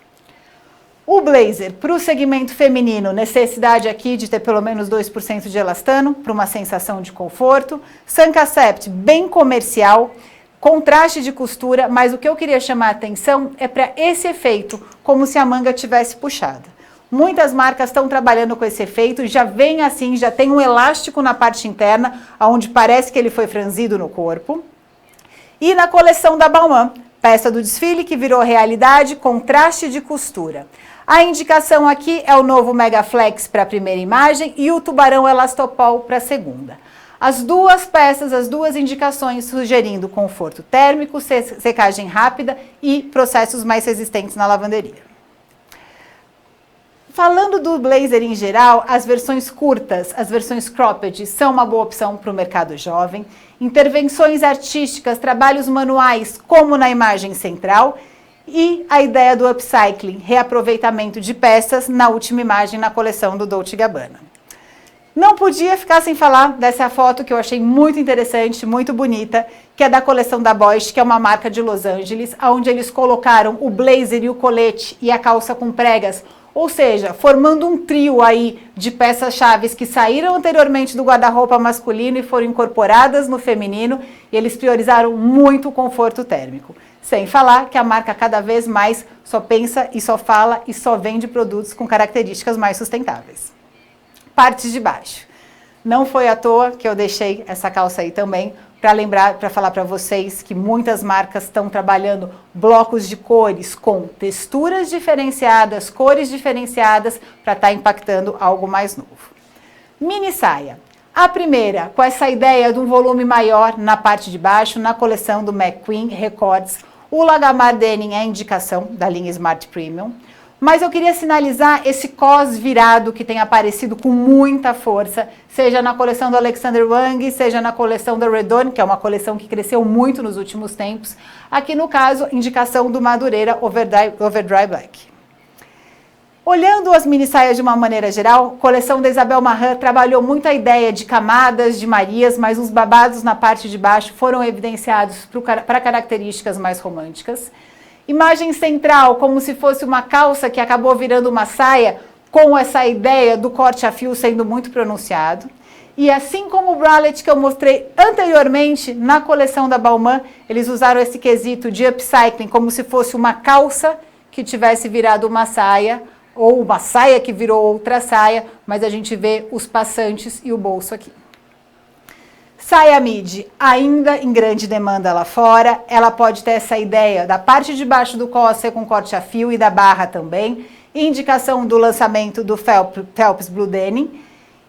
O blazer, para o segmento feminino, necessidade aqui de ter pelo menos 2% de elastano, para uma sensação de conforto. Sancacept, bem comercial, contraste de costura, mas o que eu queria chamar a atenção é para esse efeito, como se a manga tivesse puxada. Muitas marcas estão trabalhando com esse efeito, já vem assim, já tem um elástico na parte interna, onde parece que ele foi franzido no corpo. E na coleção da Balmain, peça do desfile que virou realidade, contraste de costura. A indicação aqui é o novo Mega Flex para a primeira imagem e o Tubarão Elastopol para a segunda. As duas peças, as duas indicações sugerindo conforto térmico, secagem rápida e processos mais resistentes na lavanderia. Falando do blazer em geral, as versões curtas, as versões cropped, são uma boa opção para o mercado jovem. Intervenções artísticas, trabalhos manuais, como na imagem central. E a ideia do upcycling, reaproveitamento de peças, na última imagem na coleção do Dolce & Gabbana. Não podia ficar sem falar dessa foto que eu achei muito interessante, muito bonita, que é da coleção da Bosch, que é uma marca de Los Angeles, onde eles colocaram o blazer e o colete e a calça com pregas. Ou seja, formando um trio aí de peças-chave que saíram anteriormente do guarda-roupa masculino e foram incorporadas no feminino, e eles priorizaram muito o conforto térmico. Sem falar que a marca cada vez mais só pensa e só fala e só vende produtos com características mais sustentáveis. Partes de baixo. Não foi à toa que eu deixei essa calça aí também, para falar para vocês que muitas marcas estão trabalhando blocos de cores com texturas diferenciadas, cores diferenciadas, para estar impactando algo mais novo. Mini saia. A primeira, com essa ideia de um volume maior na parte de baixo, na coleção do McQueen Records. O Lagamar Denim é a indicação da linha Smart Premium. Mas eu queria sinalizar esse cos virado que tem aparecido com muita força, seja na coleção do Alexander Wang, seja na coleção da Redone, que é uma coleção que cresceu muito nos últimos tempos. Aqui no caso, indicação do Madureira Overdry Black. Olhando as mini saias de uma maneira geral, a coleção da Isabel Marant trabalhou muito a ideia de camadas, de Marias, mas os babados na parte de baixo foram evidenciados para características mais românticas. Imagem central, como se fosse uma calça que acabou virando uma saia, com essa ideia do corte a fio sendo muito pronunciado. E assim como o bralette que eu mostrei anteriormente, na coleção da Balmain, eles usaram esse quesito de upcycling, como se fosse uma calça que tivesse virado uma saia, ou uma saia que virou outra saia, mas a gente vê os passantes e o bolso aqui. Saia midi, ainda em grande demanda lá fora, ela pode ter essa ideia da parte de baixo do cos ser com corte a fio e da barra também, indicação do lançamento do Phelps Blue Denim,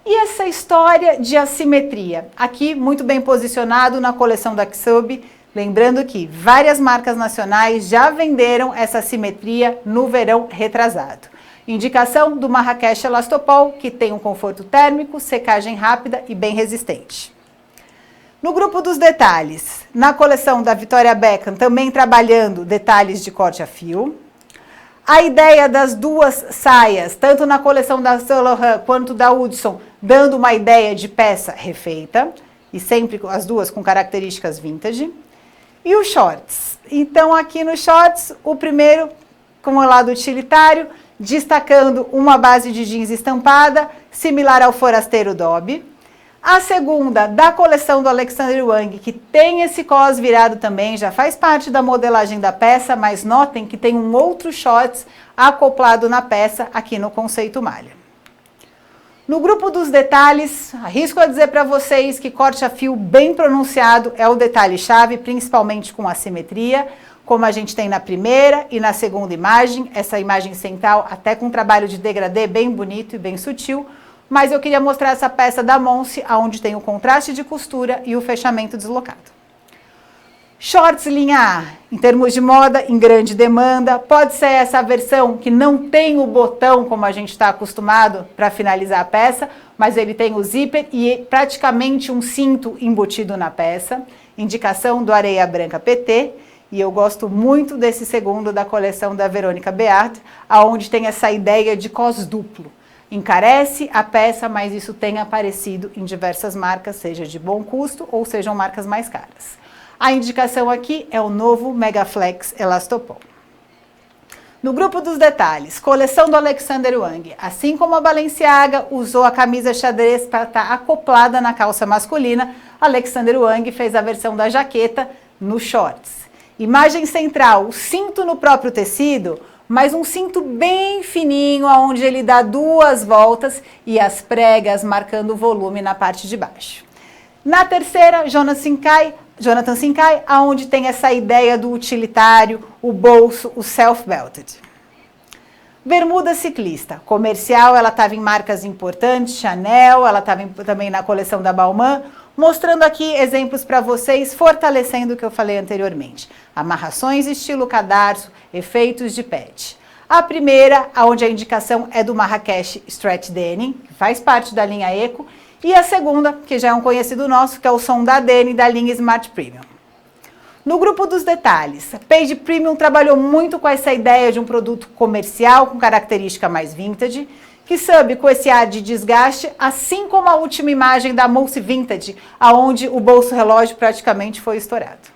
e essa história de assimetria, aqui muito bem posicionado na coleção da Xub, lembrando que várias marcas nacionais já venderam essa assimetria no verão retrasado. Indicação do Marrakech Elastopol, que tem um conforto térmico, secagem rápida e bem resistente. No grupo dos detalhes, na coleção da Victoria Beckham, também trabalhando detalhes de corte a fio. A ideia das duas saias, tanto na coleção da Saint Laurent quanto da Hudson, dando uma ideia de peça refeita, e sempre as duas com características vintage. E os shorts. Então, aqui nos shorts, o primeiro com o lado utilitário, destacando uma base de jeans estampada, similar ao forasteiro Dobby. A segunda, da coleção do Alexander Wang, que tem esse cos virado também, já faz parte da modelagem da peça, mas notem que tem um outro shorts acoplado na peça, aqui no conceito malha. No grupo dos detalhes, arrisco a dizer para vocês que corte a fio bem pronunciado é o detalhe-chave, principalmente com assimetria, como a gente tem na primeira e na segunda imagem, essa imagem central até com um trabalho de degradê bem bonito e bem sutil, mas eu queria mostrar essa peça da Monse, onde tem o contraste de costura e o fechamento deslocado. Shorts linha A, em termos de moda, em grande demanda, pode ser essa versão que não tem o botão, como a gente está acostumado, para finalizar a peça, mas ele tem o zíper e praticamente um cinto embutido na peça, indicação do Areia Branca PT, e eu gosto muito desse segundo da coleção da Verônica Beard, onde tem essa ideia de cos duplo. Encarece a peça, mas isso tem aparecido em diversas marcas, seja de bom custo ou sejam marcas mais caras. A indicação aqui é o novo Megaflex Elastopol. No grupo dos detalhes, coleção do Alexander Wang. Assim como a Balenciaga usou a camisa xadrez para estar acoplada na calça masculina, Alexander Wang fez a versão da jaqueta no shorts. Imagem central, o cinto no próprio tecido, mas um cinto bem fininho, onde ele dá duas voltas e as pregas marcando o volume na parte de baixo. Na terceira, Jonathan Sinkai, onde tem essa ideia do utilitário, o bolso, o self-belted. Bermuda ciclista, comercial, ela estava em marcas importantes, Chanel, ela estava também na coleção da Balmain, mostrando aqui exemplos para vocês, fortalecendo o que eu falei anteriormente. Amarrações estilo cadarço, efeitos de pet. A primeira, onde a indicação é do Marrakech Stretch Denim, que faz parte da linha Eco, e a segunda, que já é um conhecido nosso, que é o som da Denim, da linha Smart Premium. No grupo dos detalhes, a Page Premium trabalhou muito com essa ideia de um produto comercial, com característica mais vintage, que soube com esse ar de desgaste, assim como a última imagem da Mousse Vintage, onde o bolso relógio praticamente foi estourado.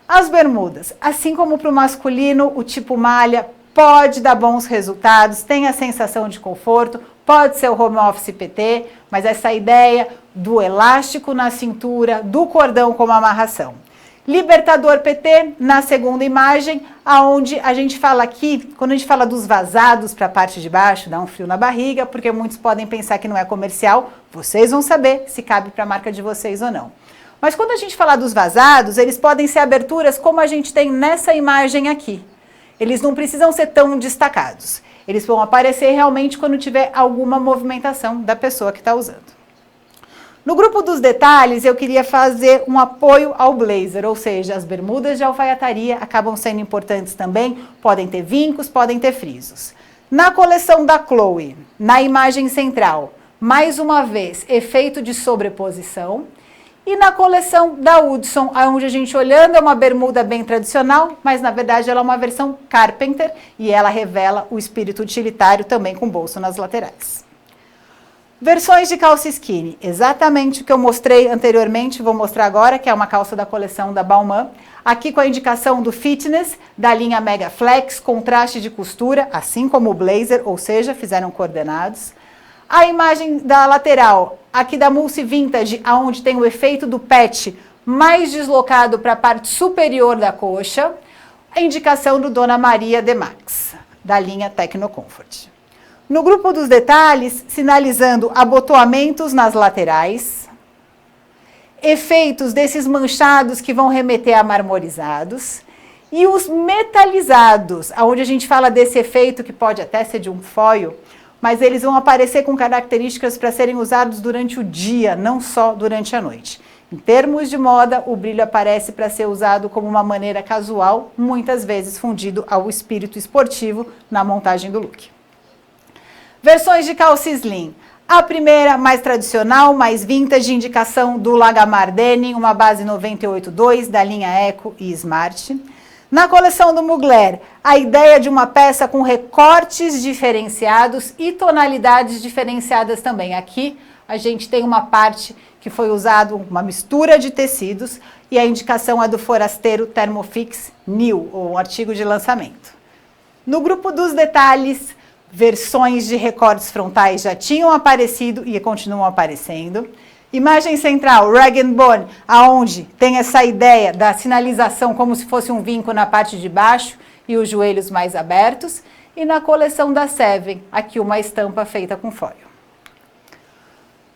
As bermudas, assim como para o masculino, o tipo malha pode dar bons resultados, tem a sensação de conforto, pode ser o home office PT, mas essa ideia do elástico na cintura, do cordão como amarração. Libertador PT, na segunda imagem, aonde a gente fala aqui, quando a gente fala dos vazados para a parte de baixo, dá um frio na barriga, porque muitos podem pensar que não é comercial, vocês vão saber se cabe para a marca de vocês ou não. Mas quando a gente fala dos vazados, eles podem ser aberturas como a gente tem nessa imagem aqui. Eles não precisam ser tão destacados. Eles vão aparecer realmente quando tiver alguma movimentação da pessoa que está usando. No grupo dos detalhes, eu queria fazer um apoio ao blazer, ou seja, as bermudas de alfaiataria acabam sendo importantes também, podem ter vincos, podem ter frisos. Na coleção da Chloe, na imagem central, mais uma vez, efeito de sobreposição. E na coleção da Hudson, onde a gente olhando é uma bermuda bem tradicional, mas na verdade ela é uma versão Carpenter e ela revela o espírito utilitário também com bolso nas laterais. Versões de calça skinny, exatamente o que eu mostrei anteriormente, vou mostrar agora, que é uma calça da coleção da Balmain. Aqui com a indicação do fitness, da linha Mega Flex, contraste de costura, assim como o blazer, ou seja, fizeram coordenados. A imagem da lateral, aqui da Mulsi Vintage, onde tem o efeito do patch mais deslocado para a parte superior da coxa. A indicação do Dona Maria de Max, da linha Tecno Comfort. No grupo dos detalhes, sinalizando abotoamentos nas laterais, efeitos desses manchados que vão remeter a marmorizados, e os metalizados, onde a gente fala desse efeito que pode até ser de um foil, mas eles vão aparecer com características para serem usados durante o dia, não só durante a noite. Em termos de moda, o brilho aparece para ser usado como uma maneira casual, muitas vezes fundido ao espírito esportivo na montagem do look. Versões de calça slim. A primeira, mais tradicional, mais vintage, indicação do Lagamar Denim, uma base 98.2 da linha Eco e Smart. Na coleção do Mugler, a ideia de uma peça com recortes diferenciados e tonalidades diferenciadas também. Aqui a gente tem uma parte que foi usado uma mistura de tecidos e a indicação é do Forasteiro Thermofix New, ou um artigo de lançamento. No grupo dos detalhes, versões de recortes frontais já tinham aparecido e continuam aparecendo. Imagem central, Rag & Bone, aonde tem essa ideia da sinalização como se fosse um vinco na parte de baixo e os joelhos mais abertos. E na coleção da Seven, aqui uma estampa feita com foil.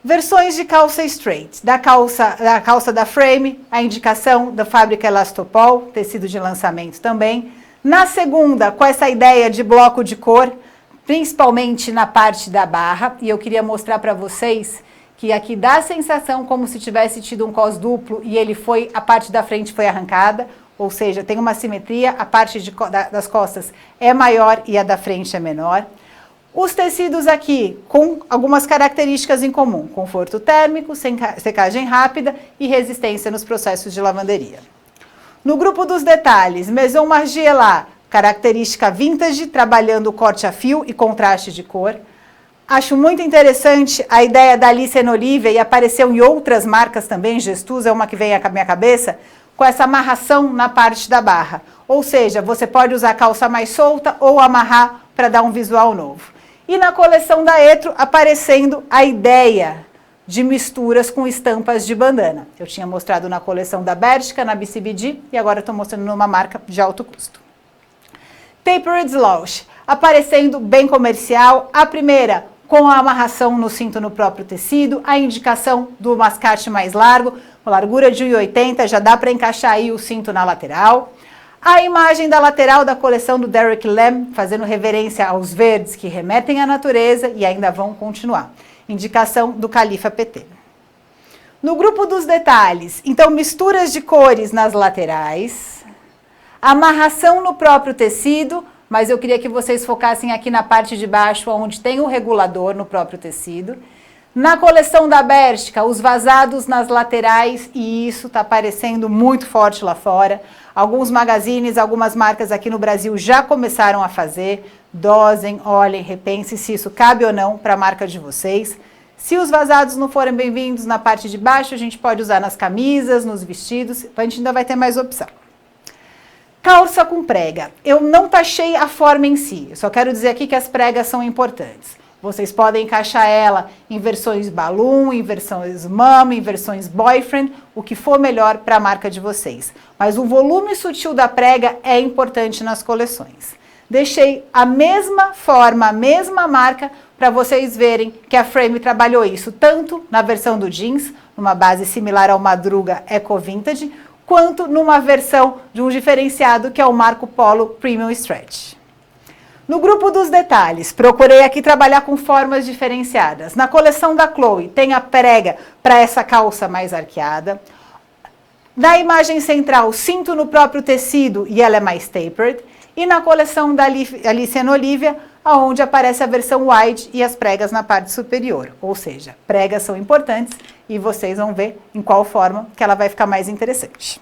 Versões de calça straight. Da calça da Frame, a indicação da fábrica Elastopol, tecido de lançamento também. Na segunda, com essa ideia de bloco de cor, principalmente na parte da barra, e eu queria mostrar para vocês que aqui dá a sensação como se tivesse tido um cos duplo e a parte da frente foi arrancada, ou seja, tem uma simetria, a parte das costas é maior e a da frente é menor. Os tecidos aqui com algumas características em comum, conforto térmico, secagem rápida e resistência nos processos de lavanderia. No grupo dos detalhes, Maison Margiela, característica vintage, trabalhando o corte a fio e contraste de cor. Acho muito interessante a ideia da Alice Olivia, e apareceu em outras marcas também, Gestus é uma que vem à minha cabeça, com essa amarração na parte da barra. Ou seja, você pode usar a calça mais solta ou amarrar para dar um visual novo. E na coleção da Etro, aparecendo a ideia de misturas com estampas de bandana. Eu tinha mostrado na coleção da Bershka, na BCBG, e agora estou mostrando numa marca de alto custo. Tapered Slouch, aparecendo bem comercial. A primeira, com a amarração no cinto no próprio tecido, a indicação do mascate mais largo, uma largura de 1,80, já dá para encaixar aí o cinto na lateral. A imagem da lateral da coleção do Derek Lam, fazendo reverência aos verdes que remetem à natureza e ainda vão continuar. Indicação do Califa PT. No grupo dos detalhes, então misturas de cores nas laterais, amarração no próprio tecido, mas eu queria que vocês focassem aqui na parte de baixo, onde tem o regulador no próprio tecido. Na coleção da Bershka, os vazados nas laterais, e isso está aparecendo muito forte lá fora. Alguns magazines, algumas marcas aqui no Brasil já começaram a fazer. Dosem, olhem, repensem se isso cabe ou não para a marca de vocês. Se os vazados não forem bem-vindos na parte de baixo, a gente pode usar nas camisas, nos vestidos, a gente ainda vai ter mais opção. Calça com prega. Eu não taxei a forma em si, eu só quero dizer aqui que as pregas são importantes. Vocês podem encaixar ela em versões balloon, em versões mom, em versões boyfriend, o que for melhor para a marca de vocês. Mas o volume sutil da prega é importante nas coleções. Deixei a mesma forma, a mesma marca, para vocês verem que a Frame trabalhou isso tanto na versão do jeans, numa base similar ao Madruga Eco Vintage, quanto numa versão de um diferenciado que é o Marco Polo Premium Stretch. No grupo dos detalhes, procurei aqui trabalhar com formas diferenciadas. Na coleção da Chloe, tem a prega para essa calça mais arqueada. Na imagem central, cinto no próprio tecido e ela é mais tapered. E na coleção da Alice and Olivia, onde aparece a versão wide e as pregas na parte superior. Ou seja, pregas são importantes e vocês vão ver em qual forma que ela vai ficar mais interessante.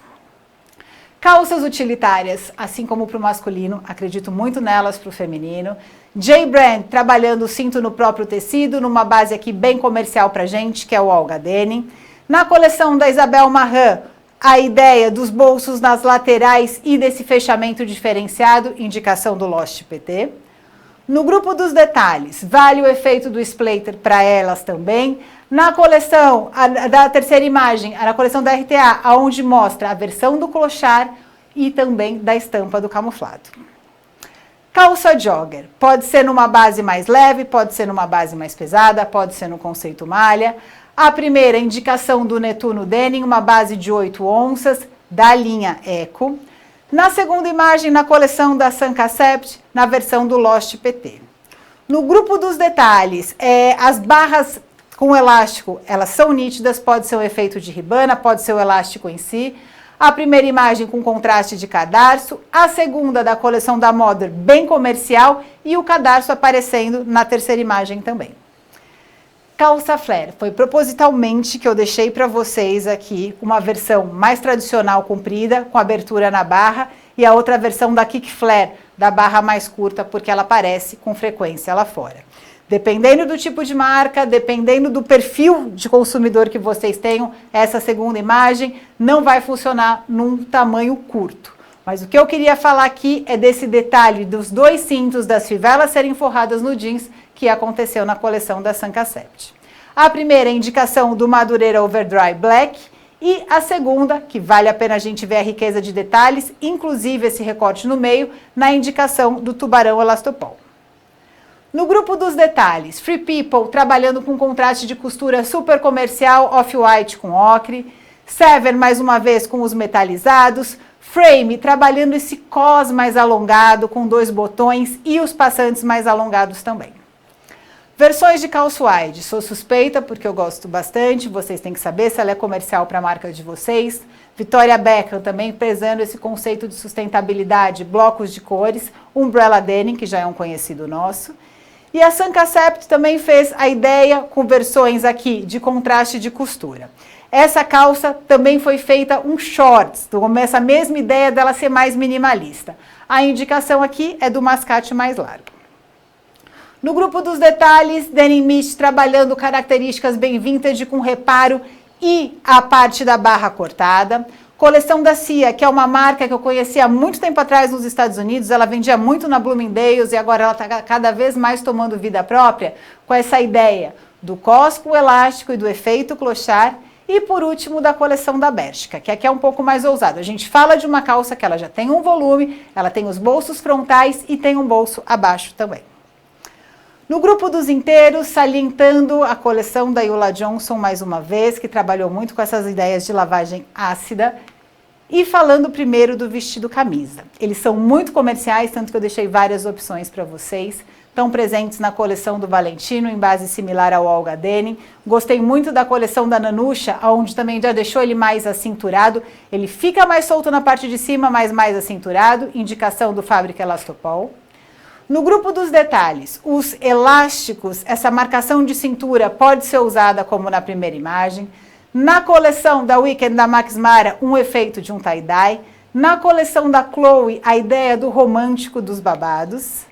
Calças utilitárias, assim como para o masculino, acredito muito nelas para o feminino. J-Brand, trabalhando o cinto no próprio tecido, numa base aqui bem comercial para gente, que é o Olga Denim. Na coleção da Isabel Marant, a ideia dos bolsos nas laterais e desse fechamento diferenciado, indicação do Lost PT. No grupo dos detalhes, vale o efeito do splatter para elas também. Na coleção da terceira imagem, na coleção da RTA, onde mostra a versão do clochard e também da estampa do camuflado. Calça jogger, pode ser numa base mais leve, pode ser numa base mais pesada, pode ser no conceito malha. A primeira indicação do Netuno Denim, uma base de 8 onças, da linha Eco. Na segunda imagem, na coleção da Sankasept, na versão do Lost PT. No grupo dos detalhes, as barras com elástico, elas são nítidas, pode ser um efeito de ribana, pode ser o elástico em si. A primeira imagem com contraste de cadarço, a segunda da coleção da Modern, bem comercial, e o cadarço aparecendo na terceira imagem também. Calça flare, foi propositalmente que eu deixei para vocês aqui uma versão mais tradicional comprida, com abertura na barra, e a outra versão da kick flare, da barra mais curta, porque ela aparece com frequência lá fora. Dependendo do tipo de marca, dependendo do perfil de consumidor que vocês tenham, essa segunda imagem não vai funcionar num tamanho curto. Mas o que eu queria falar aqui é desse detalhe dos 2 cintos das fivelas serem forradas no jeans, que aconteceu na coleção da Sankasept. A primeira é a indicação do Madureira Overdry Black e a segunda, que vale a pena a gente ver a riqueza de detalhes, inclusive esse recorte no meio, na indicação do Tubarão Elastopol. No grupo dos detalhes, Free People trabalhando com contraste de costura super comercial, off-white com ocre, Sever mais uma vez com os metalizados, Frame trabalhando esse cos mais alongado com 2 botões e os passantes mais alongados também. Versões de calça wide, sou suspeita porque eu gosto bastante, vocês têm que saber se ela é comercial para a marca de vocês. Victoria Beckham também pesando esse conceito de sustentabilidade, blocos de cores, Umbrella Denim, que já é um conhecido nosso. E a Sankasept também fez a ideia com versões aqui de contraste de costura. Essa calça também foi feita um shorts, com essa mesma ideia dela ser mais minimalista. A indicação aqui é do mascate mais largo. No grupo dos detalhes, Denim Mist trabalhando características bem vintage com reparo e a parte da barra cortada. Coleção da Cia, que é uma marca que eu conhecia há muito tempo atrás nos Estados Unidos, ela vendia muito na Bloomingdale's e agora ela está cada vez mais tomando vida própria com essa ideia do cosco elástico e do efeito clochard. E por último, da coleção da Bershka, que aqui é um pouco mais ousado. A gente fala de uma calça que ela já tem um volume, ela tem os bolsos frontais e tem um bolso abaixo também. No grupo dos inteiros, salientando a coleção da Ulla Johnson mais uma vez, que trabalhou muito com essas ideias de lavagem ácida. E falando primeiro do vestido camisa. Eles são muito comerciais, tanto que eu deixei várias opções para vocês. Estão presentes na coleção do Valentino, em base similar ao Olga Denim. Gostei muito da coleção da Nanusha, onde também já deixou ele mais acinturado. Ele fica mais solto na parte de cima, mas mais acinturado. Indicação do Fábrica Elastopol. No grupo dos detalhes, os elásticos, essa marcação de cintura pode ser usada como na primeira imagem. Na coleção da Weekend da Max Mara, um efeito de um tie-dye. Na coleção da Chloe, a ideia do romântico dos babados.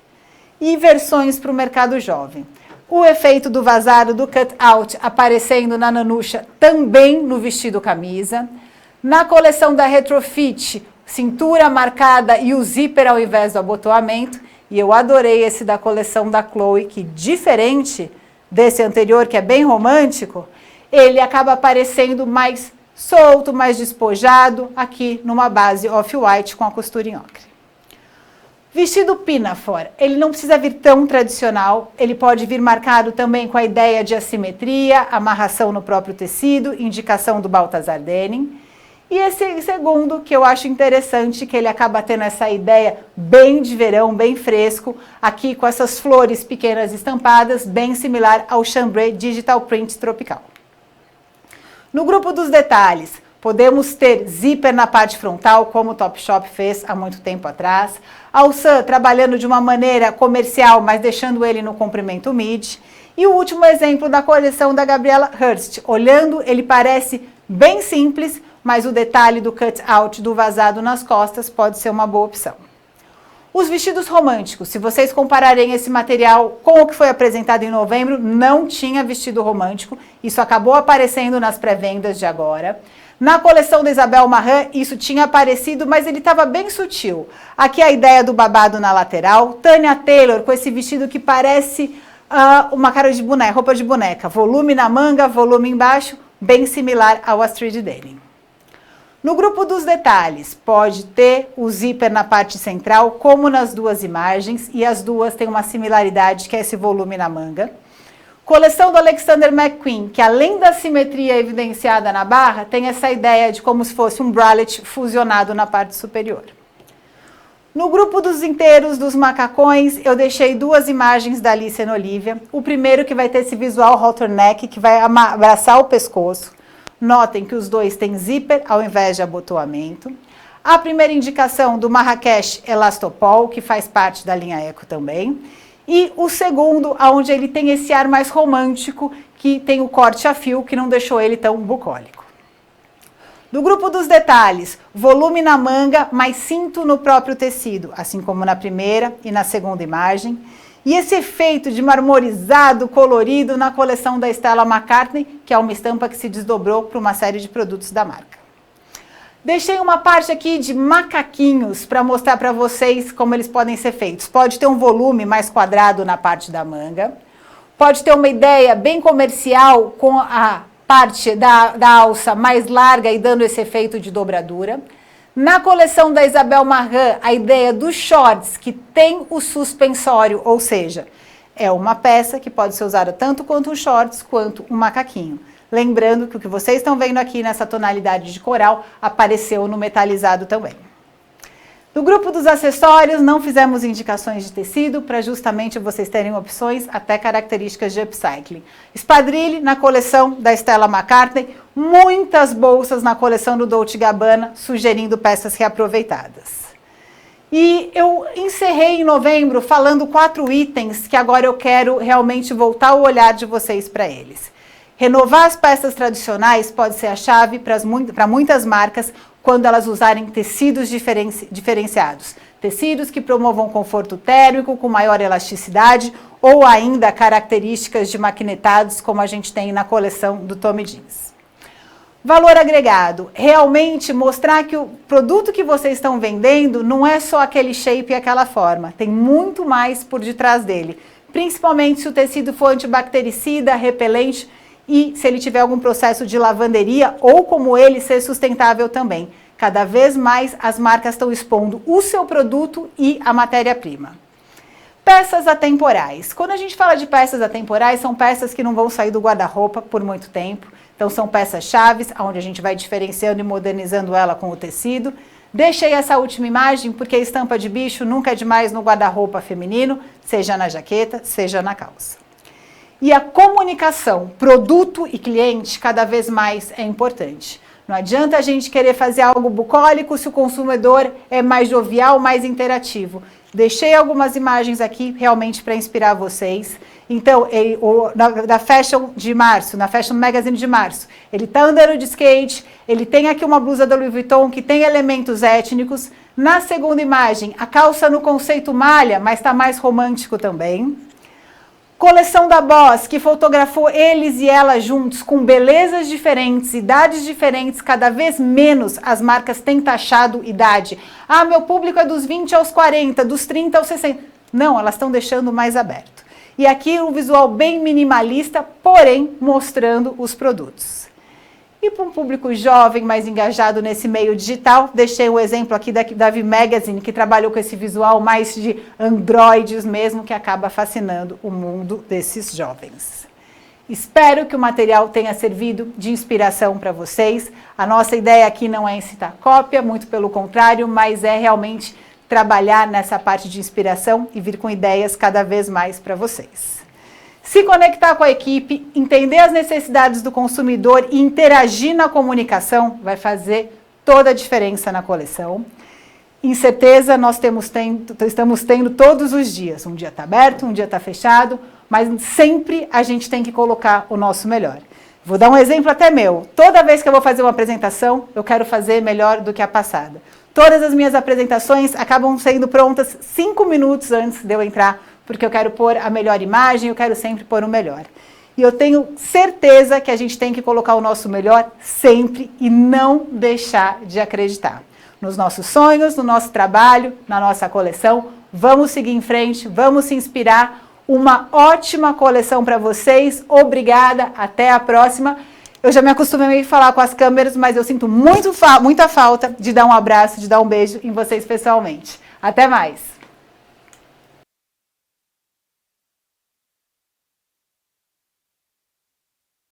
E versões para o mercado jovem. O efeito do vazado do cut-out aparecendo na Nanusha, também no vestido camisa. Na coleção da Retrofit, cintura marcada e o zíper ao invés do abotoamento. E eu adorei esse da coleção da Chloe, que diferente desse anterior, que é bem romântico, ele acaba aparecendo mais solto, mais despojado, aqui numa base off-white com a costura em ocre. Vestido pinafore, ele não precisa vir tão tradicional, ele pode vir marcado também com a ideia de assimetria, amarração no próprio tecido, indicação do Balthazar Denim. E esse segundo, que eu acho interessante, que ele acaba tendo essa ideia bem de verão, bem fresco, aqui com essas flores pequenas estampadas, bem similar ao chambray Digital Print Tropical. No grupo dos detalhes, Podemos ter zíper na parte frontal, como o Topshop fez há muito tempo atrás. A Ulsan trabalhando de uma maneira comercial, mas deixando ele no comprimento mid. E o último exemplo da coleção da Gabriela Hearst. Olhando, ele parece bem simples, mas o detalhe do cut-out do vazado nas costas pode ser uma boa opção. Os vestidos românticos, se vocês compararem esse material com o que foi apresentado em novembro, não tinha vestido romântico. Isso acabou aparecendo nas pré-vendas de agora. Na coleção da Isabel Marant, isso tinha aparecido, mas ele estava bem sutil. Aqui a ideia do babado na lateral. Tanya Taylor com esse vestido que parece uma cara de boneca, roupa de boneca. Volume na manga, volume embaixo, bem similar ao Astrid Denim. No grupo dos detalhes, pode ter o zíper na parte central, como nas duas imagens, e as duas têm uma similaridade, que é esse volume na manga. Coleção do Alexander McQueen, que além da simetria evidenciada na barra, tem essa ideia de como se fosse um bralette fusionado na parte superior. No grupo dos inteiros dos macacões, eu deixei duas imagens da Alice e Olivia. O primeiro que vai ter esse visual halter neck, que vai abraçar o pescoço. Notem que os dois têm zíper ao invés de abotoamento. A primeira indicação do Marrakech Elastopol, que faz parte da linha Eco também. E o segundo, onde ele tem esse ar mais romântico, que tem o corte a fio, que não deixou ele tão bucólico. No grupo dos detalhes, volume na manga, mas cinto no próprio tecido, assim como na primeira e na segunda imagem. E esse efeito de marmorizado colorido na coleção da Stella McCartney, que é uma estampa que se desdobrou para uma série de produtos da marca. Deixei uma parte aqui de macaquinhos para mostrar para vocês como eles podem ser feitos. Pode ter um volume mais quadrado na parte da manga. Pode ter uma ideia bem comercial com a parte da alça mais larga e dando esse efeito de dobradura. Na coleção da Isabel Marant, a ideia dos shorts, que tem o suspensório, ou seja, é uma peça que pode ser usada tanto quanto os shorts, quanto um macaquinho. Lembrando que o que vocês estão vendo aqui nessa tonalidade de coral apareceu no metalizado também. No grupo dos acessórios, não fizemos indicações de tecido para justamente vocês terem opções, até características de upcycling. Espadrilhe na coleção da Stella McCartney, muitas bolsas na coleção do Dolce & Gabbana, sugerindo peças reaproveitadas. E eu encerrei em novembro falando 4 itens que agora eu quero realmente voltar o olhar de vocês para eles. Renovar as peças tradicionais pode ser a chave para muitas marcas quando elas usarem tecidos diferenciados. Tecidos que promovam conforto térmico com maior elasticidade ou ainda características de maquinetados como a gente tem na coleção do Tommy Jeans. Valor agregado, realmente mostrar que o produto que vocês estão vendendo não é só aquele shape e aquela forma, tem muito mais por detrás dele, principalmente se o tecido for antibactericida, repelente e se ele tiver algum processo de lavanderia ou como ele ser sustentável também. Cada vez mais as marcas estão expondo o seu produto e a matéria-prima. Peças atemporais. Quando a gente fala de peças atemporais, são peças que não vão sair do guarda-roupa por muito tempo. Então são peças chaves, onde a gente vai diferenciando e modernizando ela com o tecido. Deixei essa última imagem porque a estampa de bicho nunca é demais no guarda-roupa feminino, seja na jaqueta, seja na calça. E a comunicação, produto e cliente, cada vez mais é importante. Não adianta a gente querer fazer algo bucólico se o consumidor é mais jovial, mais interativo. Deixei algumas imagens aqui realmente para inspirar vocês. Então, na Fashion de março, na Fashion Magazine de março, ele está andando de skate, ele tem aqui uma blusa da Louis Vuitton que tem elementos étnicos. Na segunda imagem, a calça no conceito malha, mas está mais romântico também. Coleção da Boss, que fotografou eles e ela juntos, com belezas diferentes, idades diferentes, cada vez menos as marcas têm taxado idade. Ah, meu público é dos 20 aos 40, dos 30 aos 60. Não, elas estão deixando mais aberto. E aqui um visual bem minimalista, porém mostrando os produtos. E para um público jovem, mais engajado nesse meio digital, deixei um exemplo aqui da V Magazine, que trabalhou com esse visual mais de androides mesmo, que acaba fascinando o mundo desses jovens. Espero que o material tenha servido de inspiração para vocês. A nossa ideia aqui não é incitar cópia, muito pelo contrário, mas é realmente trabalhar nessa parte de inspiração e vir com ideias cada vez mais para vocês. se conectar com a equipe, entender as necessidades do consumidor e interagir na comunicação vai fazer toda a diferença na coleção. Incerteza nós estamos tendo todos os dias. Um dia está aberto, um dia está fechado, mas sempre a gente tem que colocar o nosso melhor. Vou dar um exemplo até meu. Toda vez que eu vou fazer uma apresentação, eu quero fazer melhor do que a passada. Todas as minhas apresentações acabam sendo prontas 5 minutos antes de eu entrar, porque eu quero pôr a melhor imagem, eu quero sempre pôr o melhor. E eu tenho certeza que a gente tem que colocar o nosso melhor sempre e não deixar de acreditar. Nos nossos sonhos, no nosso trabalho, na nossa coleção. Vamos seguir em frente, vamos se inspirar. Uma ótima coleção para vocês. Obrigada, até a próxima. Eu já me acostumei a falar com as câmeras, mas eu sinto muita falta de dar um abraço, de dar um beijo em vocês pessoalmente. Até mais!